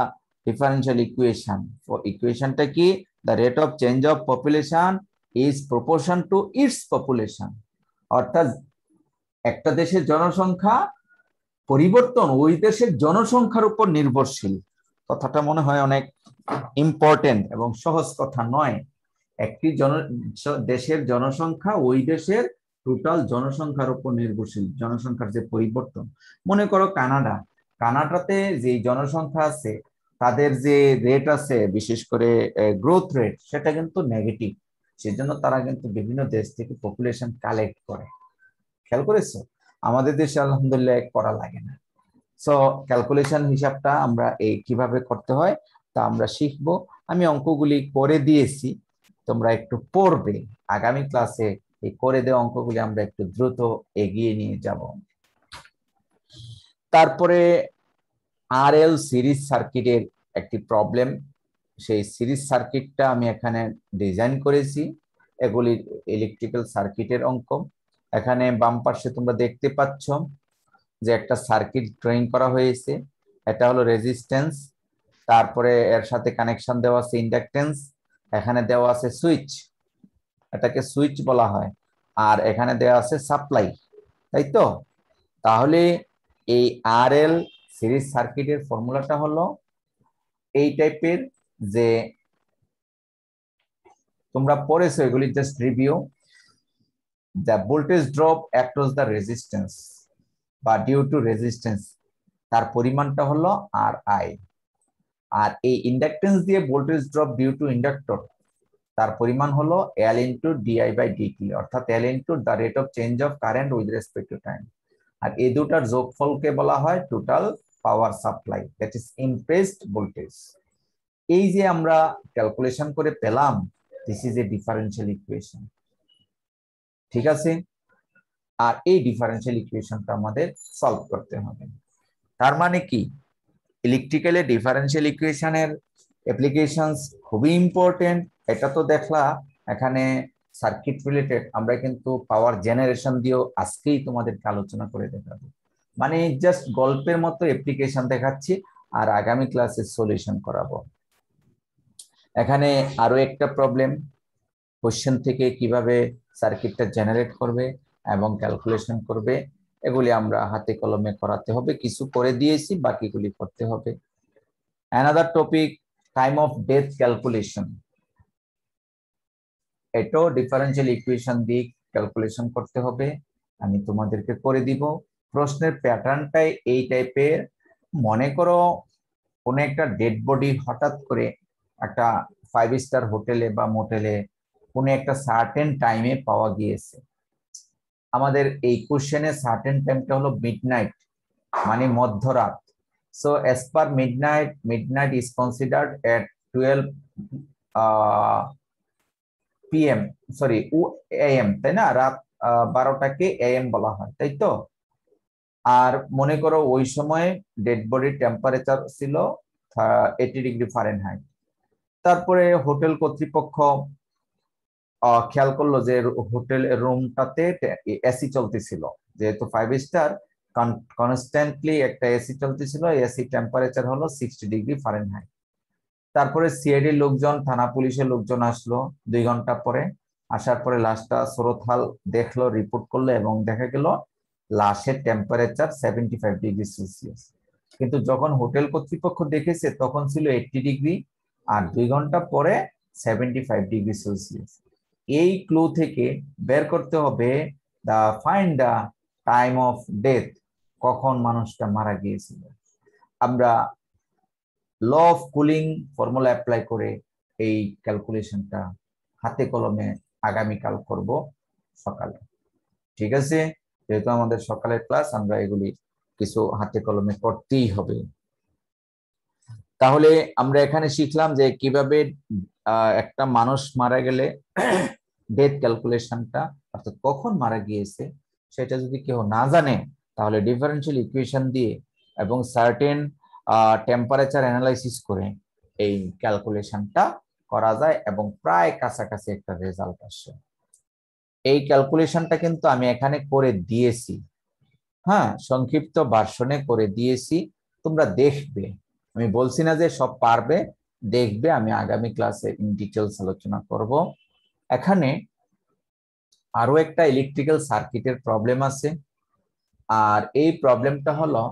differential equation for equationটা কি the rate of change of population is proportion to its population অর্থাৎ একটা দেশের জনসংখ্যা পরিবর্তন ওই দেশের জনসংখ্যার উপর নির্ভরশীল কথাটা মনে হয় অনেক ইম্পর্টেন্ট এবং সহজ কথা নয় একটি দেশের জনসংখ্যা ওই দেশের টোটাল জনসংখ্যার উপর নির্ভরশীল জনসংখ্যার যে পরিবর্তন মনে করো কানাডাতে যে জনসংখ্যা আছে তাদের যে রেট আছে বিশেষ করে গ্রোথ রেট সেটা কিন্তু নেগেটিভ সেজন্য তারা কিন্তু বিভিন্ন দেশ থেকে পপুলেশন কালেক্ট করে খেয়াল করেছো আমাদের দেশে আলহামদুলিল্লাহ করা লাগে না সো ক্যালকুলেশন হিসাবটা আমরা এই কিভাবে করতে হয় তা আমরা শিখবো আমি অঙ্কগুলি করে দিয়েছি তোমরা একটু পড়বে আগামী ক্লাসে এই করে দেওয়া অঙ্কগুলি আমরা একটু দ্রুত এগিয়ে নিয়ে যাব তারপরে আরএল সিরিজ সার্কিটের একটি প্রবলেম সেই সিরিজ সার্কিটটা আমি এখানে ডিজাইন করেছি এগুলি ইলেকট্রিক্যাল সার্কিটের অঙ্ক এখানে বাম পাশে তোমরা দেখতে পাচ্ছ যে একটা সার্কিট ড্রয়িং করা হয়েছে এটা হলো রেজিস্ট্যান্স তারপরে এর সাথে কানেকশন দেওয়া আছে ইন্ডাকটেন্স এখানে দেওয়া আছে সুইচ এটাকে সুইচ বলা হয় আর এখানে দেওয়া আছে সাপ্লাই তাই তো তাহলে এই আরএল সিরিজ সার্কিটের ফর্মুলাটা হলো এই টাইপের যে তোমরা পড়েছো এগুলি just review the voltage drop across the resistance বা due to resistance তার পরিমাণটা হলো RI আর এই ইন্ডাকটেন্স দিয়ে voltage drop due to inductor তার পরিমাণ হলো L into di/dt অর্থাৎ L into the rate of change of current with respect to time আর এই দুটার যোগফলকে বলা হয় total power supply that is impressed voltage এই যে আমরা ক্যালকুলেশন করে পেলাম this is a differential equation ঠিক আছে আর এই ডিফারেনশিয়াল ইকুয়েশনটা আমাদের সলভ করতে হবে তার মানে কি ইলেকট্রিক্যালে ডিফারেনশিয়াল ইকুয়েশনের অ্যাপ্লিকেশনস খুবই ইম্পর্টেন্ট এটা তো দেখলা এখানে সার্কিট রিলেটেড আমরা কিন্তু পাওয়ার জেনারেশন দিয়েও আজকেই তোমাদেরকে আলোচনা করে দেখাবো মানে জাস্ট গল্পের মতো অ্যাপ্লিকেশন দেখাচ্ছি আর আগামী ক্লাসে সলিউশন করাবো এখানে আরো একটা প্রবলেম কোশ্চেন থেকে কিভাবে সার্কিটটা জেনারেট করবে এবং ক্যালকুলেশন করবে এগুলি আমরা হাতে কলমে করাতে হবে কিছু করে দিয়েছি বাকিগুলি করতে হবে another topic time of death calculation এটাও ডিফারেনশিয়াল ইকুয়েশন দিয়ে ক্যালকুলেশন করতে হবে আমি তোমাদেরকে করে দিব প্রশ্নের প্যাটার্নটাই এই টাইপের মনে করো কোন একটা ডেড বডি হঠাৎ করে একটা 5 স্টার হোটেলে বা মোটেলে কোন একটা সার্টেন টাইমে পাওয়া গিয়েছে আমাদের এই কোশ্চেনের সার্টেন টাইমটা হলো মিডনাইট মানে মধ্যরাত so as per midnight is considered at 12 PM, sorry AM, তাই না? রাত 12টাকে AM বলা হয়, তাই তো? আর মনে করো ওই সময় ডেড বডির টেম্পারেচার ছিল 80 ডিগ্রি ফারেনহাইট। তারপরে হোটেল কর্তৃপক্ষ খেয়াল করলো যে হোটেল রুমটাতে এসি চলতেছিল, যেহেতু 5 স্টার, কনস্ট্যান্টলি একটা এসি চলতেছিল, এসি টেম্পারেচার হলো 60 ডিগ্রি ফারেনহাইট। তারপরে সিআইডি লোকজন, থানা পুলিশের লোকজন আসলো 2 ঘন্টা পরে। আসার পরে লাশটা শ্রোথাল দেখলো, রিপোর্ট করলো এবং দেখা গেল লাশের টেম্পারেচার 75 ডিগ্রি সেলসিয়াস। কিন্তু যখন হোটেল কর্তৃপক্ষ দেখেছে তখন ছিল 80 ডিগ্রি, আর 2 ঘন্টা পরে 75 ডিগ্রি সেলসিয়াস। এই ক্লু থেকে বের করতে হবে find the time of death, কখন মানুষটা মারা গিয়েছিল। আমরা law of cooling formula apply করে এই ক্যালকুলেশনটা হাতে কলমে আগামীকাল করব সকালে। ঠিক আছে? যেহেতু আমাদের সকালের ক্লাস, আমরা এগুলি কিছু হাতে কলমে করতেই হবে। তাহলে আমরা এখানে শিখলাম যে কিভাবে একটা মানুষ মারা গেলে ডেথ ক্যালকুলেশনটা, অর্থাৎ কখন মারা গিয়েছে সেটা যদি কেউ না জানে, তাহলে ডিফারেন্সিয়াল ইকুয়েশন দিয়ে এবং সার্টেন টেম্পারেচার অ্যানালাইসিস করে এই ক্যালকুলেশনটা করা যায় এবং প্রায় কাছাকাছি একটা রেজাল্ট আসে। এই ক্যালকুলেশনটা কিন্তু আমি এখানে করে দিয়েছি, হ্যাঁ, সংক্ষিপ্ত ভার্সনে করে দিয়েছি, তোমরা দেখবে। আমি বলছি না যে সব পারবে, দেখবে। আমি আগামী ক্লাসে ইন ডিটেলস আলোচনা করব। এখানে আরো একটা ইলেকট্রিক্যাল সার্কিটের প্রবলেম আছে, আর এই প্রবলেমটা হলো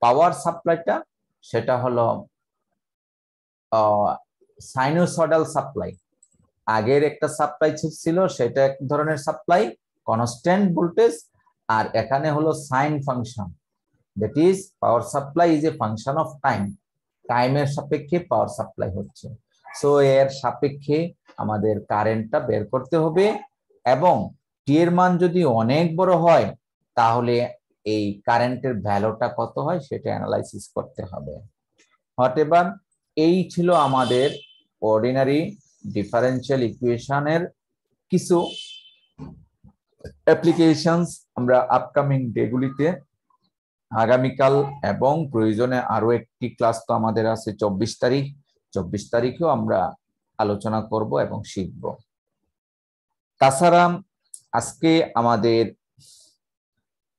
পাওয়ার সাপ্লাইটা, সেটা হলো সাইনোসয়েডাল সাপ্লাই। আগের একটা সাপ্লাই ছিল, সেটা এক ধরনের সাপ্লাই, কনস্ট্যান্ট ভোল্টেজ, আর এখানে হলো sine function, that is power supply is a function of time. টাইমের সাপেক্ষে পাওয়ার সাপ্লাই হচ্ছে। সো এর সাপেক্ষে আমাদের কারেন্টটা বের করতে হবে, এবং টি এর মান যদি অনেক বড় হয় তাহলে এই কারেন্টের ভ্যালুটা কত হয় সেটা অ্যানালাইসিস করতে হবে। হোয়াটএভার, এই ছিল আমাদের অর্ডিনারি ডিফারেন্সিয়াল ইকুয়েশনের কিছু অ্যাপ্লিকেশনস। আমরা আপকামিং ডেগুলিতে আগামীকাল এবং প্রয়োজনে আরো একটি ক্লাস তো আমাদের আছে 24 তারিখ, 24 তারিখেও আমরা আলোচনা করব এবং শিখব। তাছাড়া আজকে আমাদের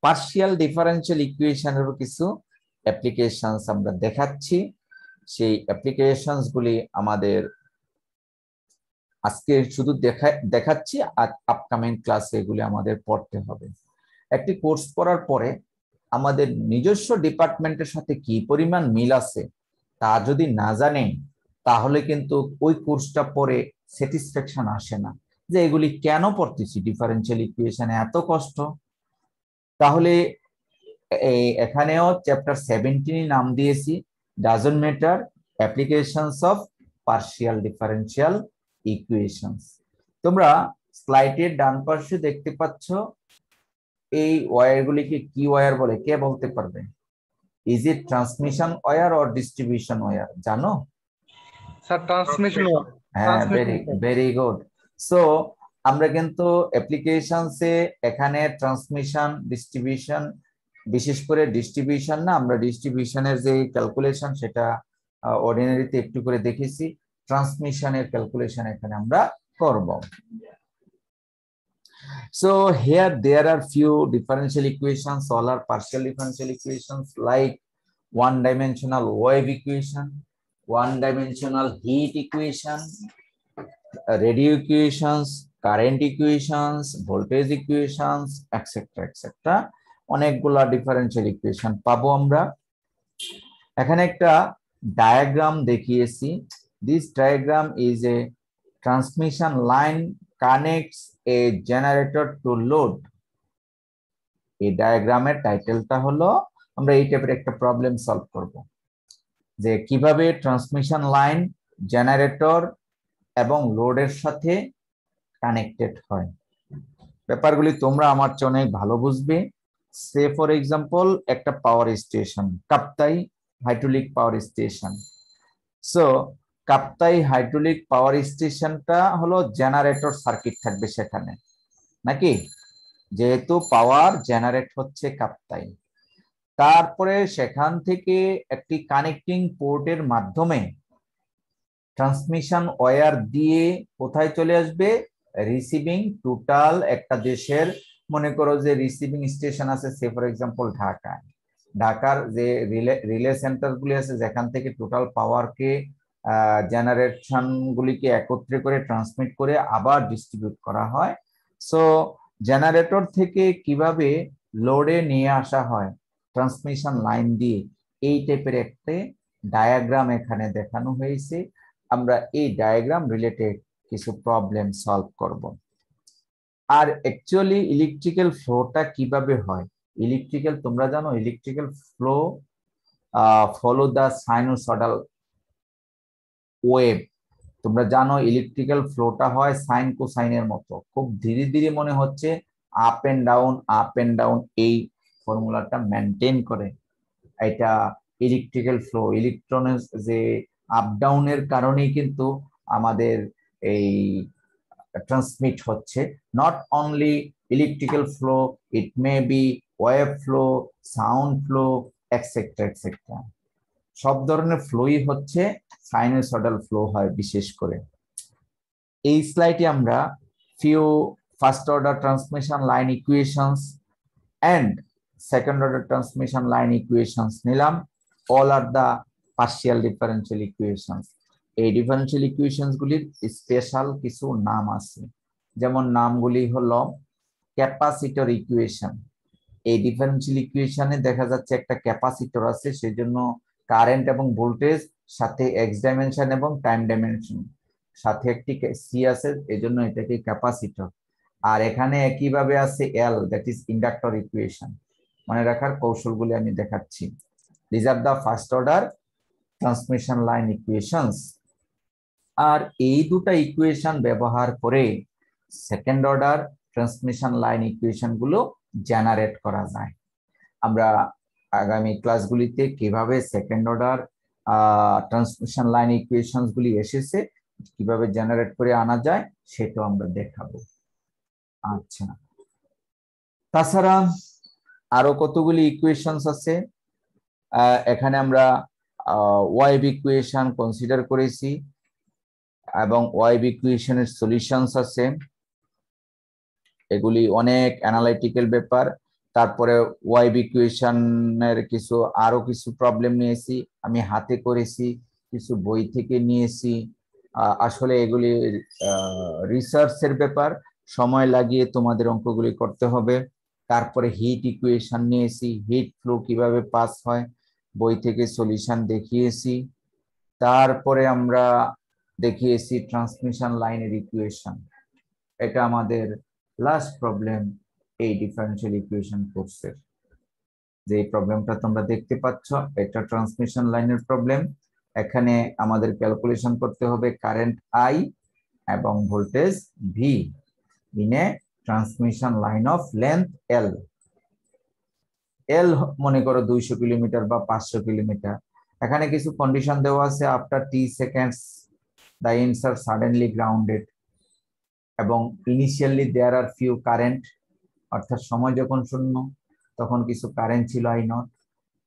পার্শিয়াল ডিফারেন্সিয়াল ইকুয়েশনের কিছু অ্যাপ্লিকেশনস আমরা দেখাচ্ছি। সেই অ্যাপ্লিকেশনস গুলি আমাদের আজকে শুধু দেখাচ্ছি, আর আপকামিং ক্লাসে এগুলি আমাদের পড়তে হবে। একটি কোর্স পড়ার পরে আমাদের নিজস্ব ডিপার্টমেন্টের সাথে কি পরিমাণ মিল আছে তা যদি না জানেন, তাহলে কিন্তু ওই কোর্সটা পড়ে স্যাটিসফ্যাকশন আসে না, যে এগুলি কেন পড়তেছি, ডিফারেন্সিয়াল ইকুয়েশনে এত কষ্ট। তাহলে এখানেও চ্যাপ্টার 17 নাম দিয়েছি doesn't matter, applications of partial differential equations. তোমরা স্লাইডের ডান পাশে দেখতে পাচ্ছ এই ওয়্যারগুলিকে কি ওয়্যার বলে, কে বলতে পারবে? Is it transmission wire or distribution wire? জানো? Sir transmission. হ্যাঁ, ভেরি গুড। সো আমরা কিন্তু অ্যাপ্লিকেশনসে এখানে ট্রান্সমিশন, ডিস্ট্রিবিউশন, বিশেষ করে ডিস্ট্রিবিউশন না, আমরা ডিস্ট্রিবিউশনের যে ক্যালকুলেশন সেটা অর্ডিনারিতে একটু করে দেখেছি, ট্রান্সমিশনের ক্যালকুলেশন এখানে আমরা করব। So here there are few differential equations, all are partial differential equations, like one-dimensional wave equation, one-dimensional heat equation, radio equations, current equations, voltage equations, etc. etc. অনেকগুলা ডিফারেন্সিয়াল ইকুয়েশন পাবো আমরা। এখানে একটা ডায়াগ্রাম দেখিয়েছি। This diagram is a transmission line connects a generator to load. এই ডায়াগ্রামের টাইটেলটা হলো, আমরা এই টাইপের একটা প্রবলেম সলভ করব, যে কিভাবে ট্রান্সমিশন লাইন জেনারেটর এবং লোডের সাথে কানেক্টেড হয়। ব্যাপারগুলি তোমরা আমার চেয়ে অনেক ভালো বুঝবে। সে ফর এক্সাম্পল একটা power station, Kaptai hydraulic power station. So Kaptai hydraulic পাওয়ার স্টেশনটা হলো জেনারেটর সার্কিট থাকবে সেখানে, নাকি? যেহেতু পাওয়ার জেনারেট হচ্ছে কাপ্তাই, তারপরে সেখান থেকে একটি কানেক্টিং পোর্টের মাধ্যমে ট্রান্সমিশন ওয়্যার দিয়ে কোথায় চলে আসবে? রিসিভিং টোটাল একটা দেশের, মনে করো যে রিসিভিং স্টেশন আছে সে ফর এক্সাম্পল ঢাকার যে রিলে সেন্টার গুলি আছে যেখান থেকে টোটাল পাওয়ারকে জেনারেশন গুলিকে একত্রে করে ট্রান্সমিট করে আবার ডিস্ট্রিবিউট করা হয়। সো জেনারেটর থেকে কিভাবে লোডে নিয়ে আসা হয় ট্রান্সমিশন লাইন দিয়ে, এই টাইপের একটা ডায়াগ্রাম এখানে দেখানো হয়েছে। আমরা এই ডায়াগ্রাম রিলেটেড কিছু প্রবলেম সলভ করব। আর অ্যাকচুয়ালি ইলেকট্রিক্যাল ফ্লোটা কিভাবে হয়? ইলেকট্রিক্যাল, তোমরা জানো electrical flow follow the sinusoidal wave. তোমরা জানো ইলেকট্রিক্যাল ফ্লোটা হয় সাইন কোসাইনের মতো, খুব ধীরে ধীরে মনে হচ্ছে আপ এন্ড ডাউন, এই ফর্মুলাটা মেনটেন করে। এটা ইলেকট্রিক্যাল ফ্লো, ইলেকট্রনের যে আপ ডাউনের কারণেই কিন্তু আমাদের এই ট্রান্সমিট হচ্ছে। Not only electrical flow, it may be wave flow, sound flow, etcetera etcetera. সব ধরনের ফ্লোই হচ্ছে সাইনোসয়েডাল ফ্লো হয় বিশেষ করে। এই স্লাইডে আমরা few first order transmission line equations and second order transmission line equations নিলাম। All are the partial differential equations. এই ডিফারেন্সিয়াল ইকুয়েশনস গুলির স্পেশাল কিছু নাম আছে, যেমন নামগুলি হলো ক্যাপাসিটর ইকুয়েশন। এই ডিফারেন্সিয়াল ইকুয়েশনে দেখা যাচ্ছে একটা ক্যাপাসিটর আছে, সেজন্য কারেন্ট এবং ভোল্টেজ সাথে এক্স ডাইমেনশন এবং টাইম ডাইমেনশন, সাথে একটি সি আছে, এজন্য এটাকে ক্যাপাসিটর। আর এখানে একইভাবে আছে L, that is inductor equation. মনে রাখার কৌশলগুলি আমি দেখাচ্ছি। This are the first order transmission line equations. আর এই দুটা ইকুয়েশন ব্যবহার করে second order transmission line equation গুলো জেনারেট করা যায়। আমরা আগামী ক্লাসগুলিতে কিভাবে second order transmission line equations গুলি এসেছে কিভাবে জেনারেট করে আনা যায় সেটা আমরা দেখাবো। আচ্ছা, তাছাড়া আরো কতগুলি ইকুয়েশনস আছে। এখানে আমরা ওয়েভ ইকুয়েশন কনসিডার করেছি এবং ওয়েভ ইকুয়েশনের সলিউশনস আছে, এগুলি অনেক অ্যানালাইটিক্যাল ব্যাপার। তারপরে ওয়েভ ইকুয়েশনের আরো কিছু প্রবলেম নিয়েছি, আমি হাতে করেছি, কিছু বই থেকে নিয়েছি। আসলে এগুলি রিসার্চের ব্যাপার, সময় লাগিয়ে তোমাদের অঙ্কগুলি করতে হবে। তারপরে হিট ইকুয়েশন নিয়েছি, হিট ফ্লো কিভাবে পাস হয়, বই থেকে সলিউশন দেখিয়েছি। তারপরে আমরা দেখিয়েছি ট্রান্সমিশন লাইনের ইকুয়েশন, এটা আমাদের লাস্ট প্রবলেম এই ডিফারেন্সিয়াল ইকুয়েশন কোর্সের। যে প্রবলেমটা তোমরা দেখতে পাচ্ছ এটা ট্রান্সমিশন লাইনের প্রবলেম। এখানে আমাদের ক্যালকুলেশন করতে হবে কারেন্ট আই এবং voltage V in a transmission line of length L. L মনে করো 200 কিলোমিটার বা 500 কিলোমিটার। এখানে কিছু কন্ডিশন দেওয়া আছে, after T seconds the ends are suddenly grounded এবং initially there are few current, অর্থাৎ সময় যখন শূন্য তখন কিছু কারেন্ট ছিল আই নট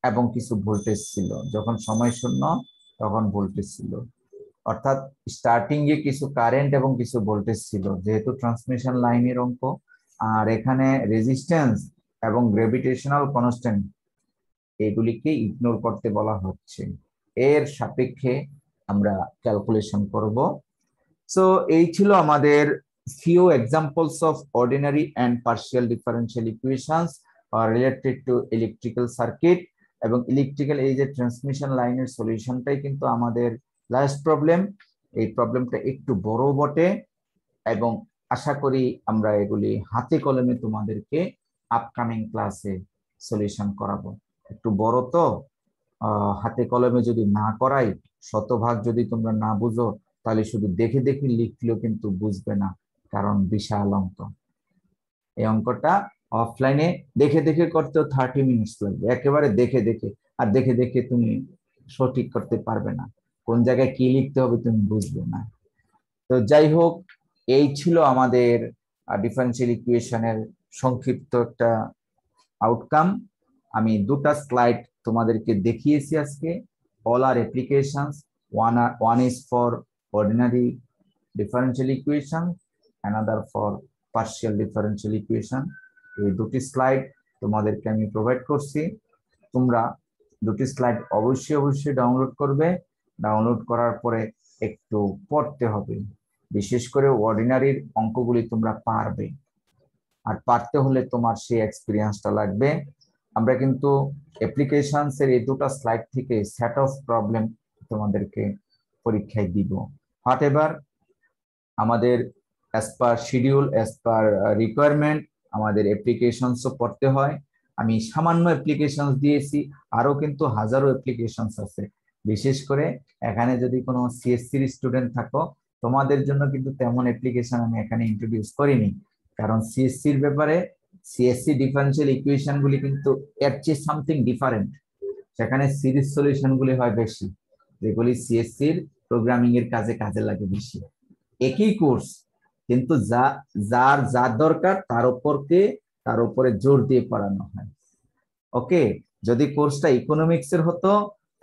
এবং কিছু ভোল্টেজ ছিল, যখন সময় শূন্য তখন ভোল্টেজ ছিল। অর্থাৎ স্টার্টিং এ কিছু কারেন্ট এবং কিছু ভোল্টেজ ছিল, যেহেতু ট্রান্সমিশন লাইনের অঙ্ক। আর এখানে রেজিস্ট্যান্স এবং গ্র্যাভিটেশনাল কনস্ট্যান্ট এগুলিকে ইগনোর করতে বলা হচ্ছে, এর সাপেক্ষে আমরা ক্যালকুলেশন করব। সো এই ছিল আমাদের few examples of ordinary and partial differential equations related to electrical circuit এবং ইলেকট্রিক্যাল এই যে ট্রান্সমিশন লাইনের সলিউশনটাই কিন্তু আমাদের লাস্ট প্রবলেম। এই প্রবলেমটা একটু বড় বটে এবং আশা করি আমরা এগুলি হাতে কলমে তোমাদেরকে আপকামিং ক্লাসে সলিউশন করাবো। একটু বড় তো, হাতে কলমে যদি না করাই, শতভাগ যদি তোমরা না বুঝো তাহলে শুধু দেখে দেখে লিখলেও কিন্তু বুঝবে না, কারণ বিশাল অঙ্ক। এই অঙ্কটা অফলাইনে দেখে দেখে করতেও 30 মিনিটস লাগবে, একেবারে দেখে দেখে, আর দেখে দেখে তুমি সঠিক করতে পারবে না। কোন জায়গায় কি লিখতে হবে তুমি বুঝবে না। তো যাই হোক, এই ছিল আমাদের ডিফারেনশিয়াল ইকুয়েশনের সংক্ষিপ্ত একটা আউটকাম। আমি দুটা স্লাইড তোমাদেরকে দেখিয়েছি আজকে। All are applications, one is for ordinary differential equation, another for partial differential equation। এই দুটি স্লাইড তোমাদেরকে আমি প্রোভাইড করছি। তোমরা দুটি স্লাইড অবশ্যই ডাউনলোড করবে। ডাউনলোড করার পরে একটু পড়তে হবে, বিশেষ করে অর্ডিনারির অঙ্কগুলি তোমরা পারবে। আর পারতে হলে তোমার সেই এক্সপিরিয়েন্সটা লাগবে। আমরা কিন্তু অ্যাপ্লিকেশনস এর এই দুটো স্লাইড থেকে সেট অফ প্রবলেম তোমাদেরকে পরীক্ষায় দিব। হোয়াট এভার আমাদের as per schedule, as per requirement আমাদের অ্যাপ্লিকেশনসও পড়তে হয়। আমি সামান্য অ্যাপ্লিকেশনস দিয়েছি, আরো কিন্তু হাজারো অ্যাপ্লিকেশনস আছে। বিশেষ করে এখানে যদি কোনো সিএসসির স্টুডেন্ট থাকো, তোমাদের জন্য কিন্তু তেমন অ্যাপ্লিকেশন আমি এখানে ইন্ট্রোডিউস করিনি, কারণ সিএসসির ব্যাপারে সিএসসি ডিফারেনশিয়াল ইকুয়েশন গুলি কিন্তু এর চেয়ে সামথিং ডিফারেন্ট। সেখানে সিরিজ সলিউশন গুলি হয় বেশি, যেগুলি সিএসসির প্রোগ্রামিং এর কাজে লাগে বেশি। একই কোর্স, কিন্তু যার দরকার তার উপরে জোর দিয়ে পড়ানো হয়। ওকে, যদি কোর্সটা ইকোনমিক্স এর হতো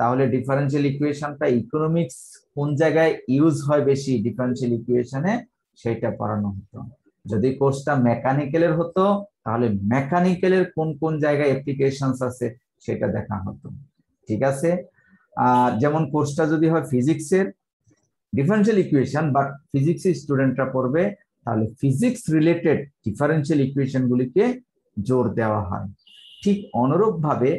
তাহলে ডিফারেনশিয়াল ইকুয়েশনটা ইকোনমিক্স কোন জায়গায় ইউজ হয় বেশি ডিফারেনশিয়াল ইকুয়েশনে সেটা পড়ানো হতো। যদি কোর্সটা মেকানিক্যালের হতো তাহলে মেকানিক্যালের কোন কোন জায়গায় অ্যাপ্লিকেশনস আছে সেটা দেখা হতো। ঠিক আছে, যেমন কোর্সটা যদি হয় ফিজিক্সের ডিফারেনশিয়াল ইকুয়েশন, বাট ফিজিক্সের স্টুডেন্টরা পড়বে, তাহলে ফিজিক্স রিলেটেড ডিফারেনশিয়াল ইকুয়েশন গুলিকে জোর দেওয়া হয়। ঠিক অনুরূপ ভাবে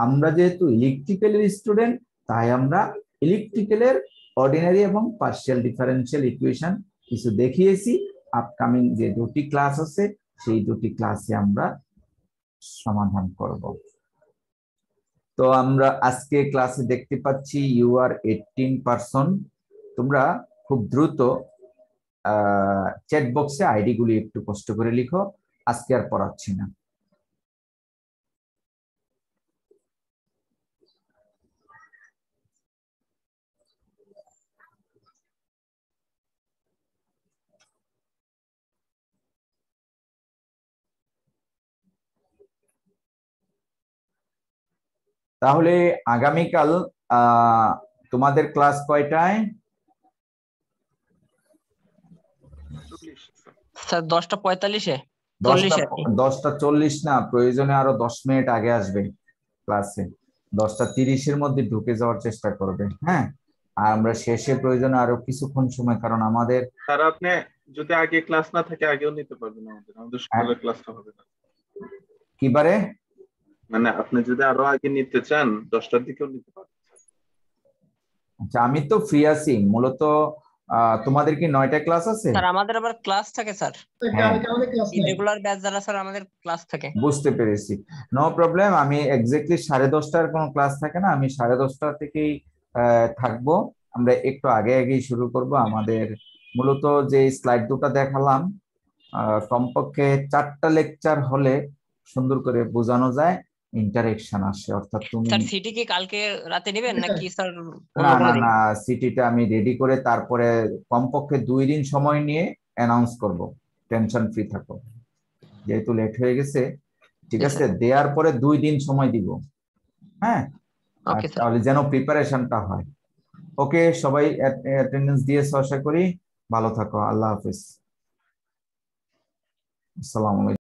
আমরা যেহেতু ইলেকট্রিক্যালের স্টুডেন্ট, তাই আমরা ইলেকট্রিক্যালের অর্ডিনারি এবং পার্শিয়াল ডিফারেনশিয়াল ইকুয়েশন কিছু দেখিয়েছি। আপকামিং যে দুটি ক্লাস আছে সেই দুটি ক্লাসে আমরা সমাধান করব। তো আমরা আজকে ক্লাসে দেখতে পাচ্ছি ইউ আর 18 তোমরা খুব দ্রুত চ্যাট বক্সে আইডি গুলি একটু কষ্ট করে লিখো, আজকে আর পড়াচ্ছি না। তাহলে আগামীকাল তোমাদের ক্লাস কয়টায়? স্যার 10:45-এ 10:40 না, প্রয়োজনে আরো 10 মিনিট আগে আসবে ক্লাসে। 10:30-এর মধ্যে ঢুকে যাওয়ার চেষ্টা করবে। হ্যাঁ, আর আমরা শেষে প্রয়োজনে আরো কিছুক্ষণ সময়, কারণ আমাদের স্যার আপনি যদি আগে ক্লাস না থাকে আগেও নিতে পারবেন, আমাদের সকালের ক্লাসটা হবে না। কিবারে মানে আপনি যদি আরো আগে নিতে চান 10টার দিকেও নিতে পারবেন। আচ্ছা, আমি তো ফ্রি আছি মূলত। তোমাদের কি 9টায় ক্লাস আছে? স্যার আমাদের আবার ক্লাস থাকে স্যার, আমাদের ক্লাস নেই। রেগুলার ব্যাচ যারা স্যার আমাদের ক্লাস থাকে। বুঝতে পেরেছি, নো প্রবলেম। আমি এক্স্যাক্টলি 10:30টার কোনো ক্লাস থাকে না, আমি 10:30টা থেকেই থাকবো। আমরা একটু আগেই শুরু করব। আমাদের মূলত যে স্লাইড দুটো দেখালাম, কমপক্ষে 4টা লেকচার হলে সুন্দর করে বোঝানো যায়, ইন্টারেকশন আসে। অর্থাৎ তুমি স্যার সিটি কি কালকে রাতে নেবেন নাকি স্যার না, সিটিটা আমি রেডি করে তারপরে কমপক্ষে 2 দিন সময় নিয়ে অ্যানাউন্স করব। টেনশন ফ্রি থাকো, যেহেতু লেট হয়ে গেছে। ঠিক আছে, দেওয়ার পরে 2 দিন সময় দিব। হ্যাঁ, তাহলে যেন প্রিপারেশনটা হয়। ওকে, সবাই অ্যাটেন্ডেন্স দিয়েছো আশা করি। ভালো থাকো, আল্লাহ হাফেজ, আসসালামু আলাইকুম।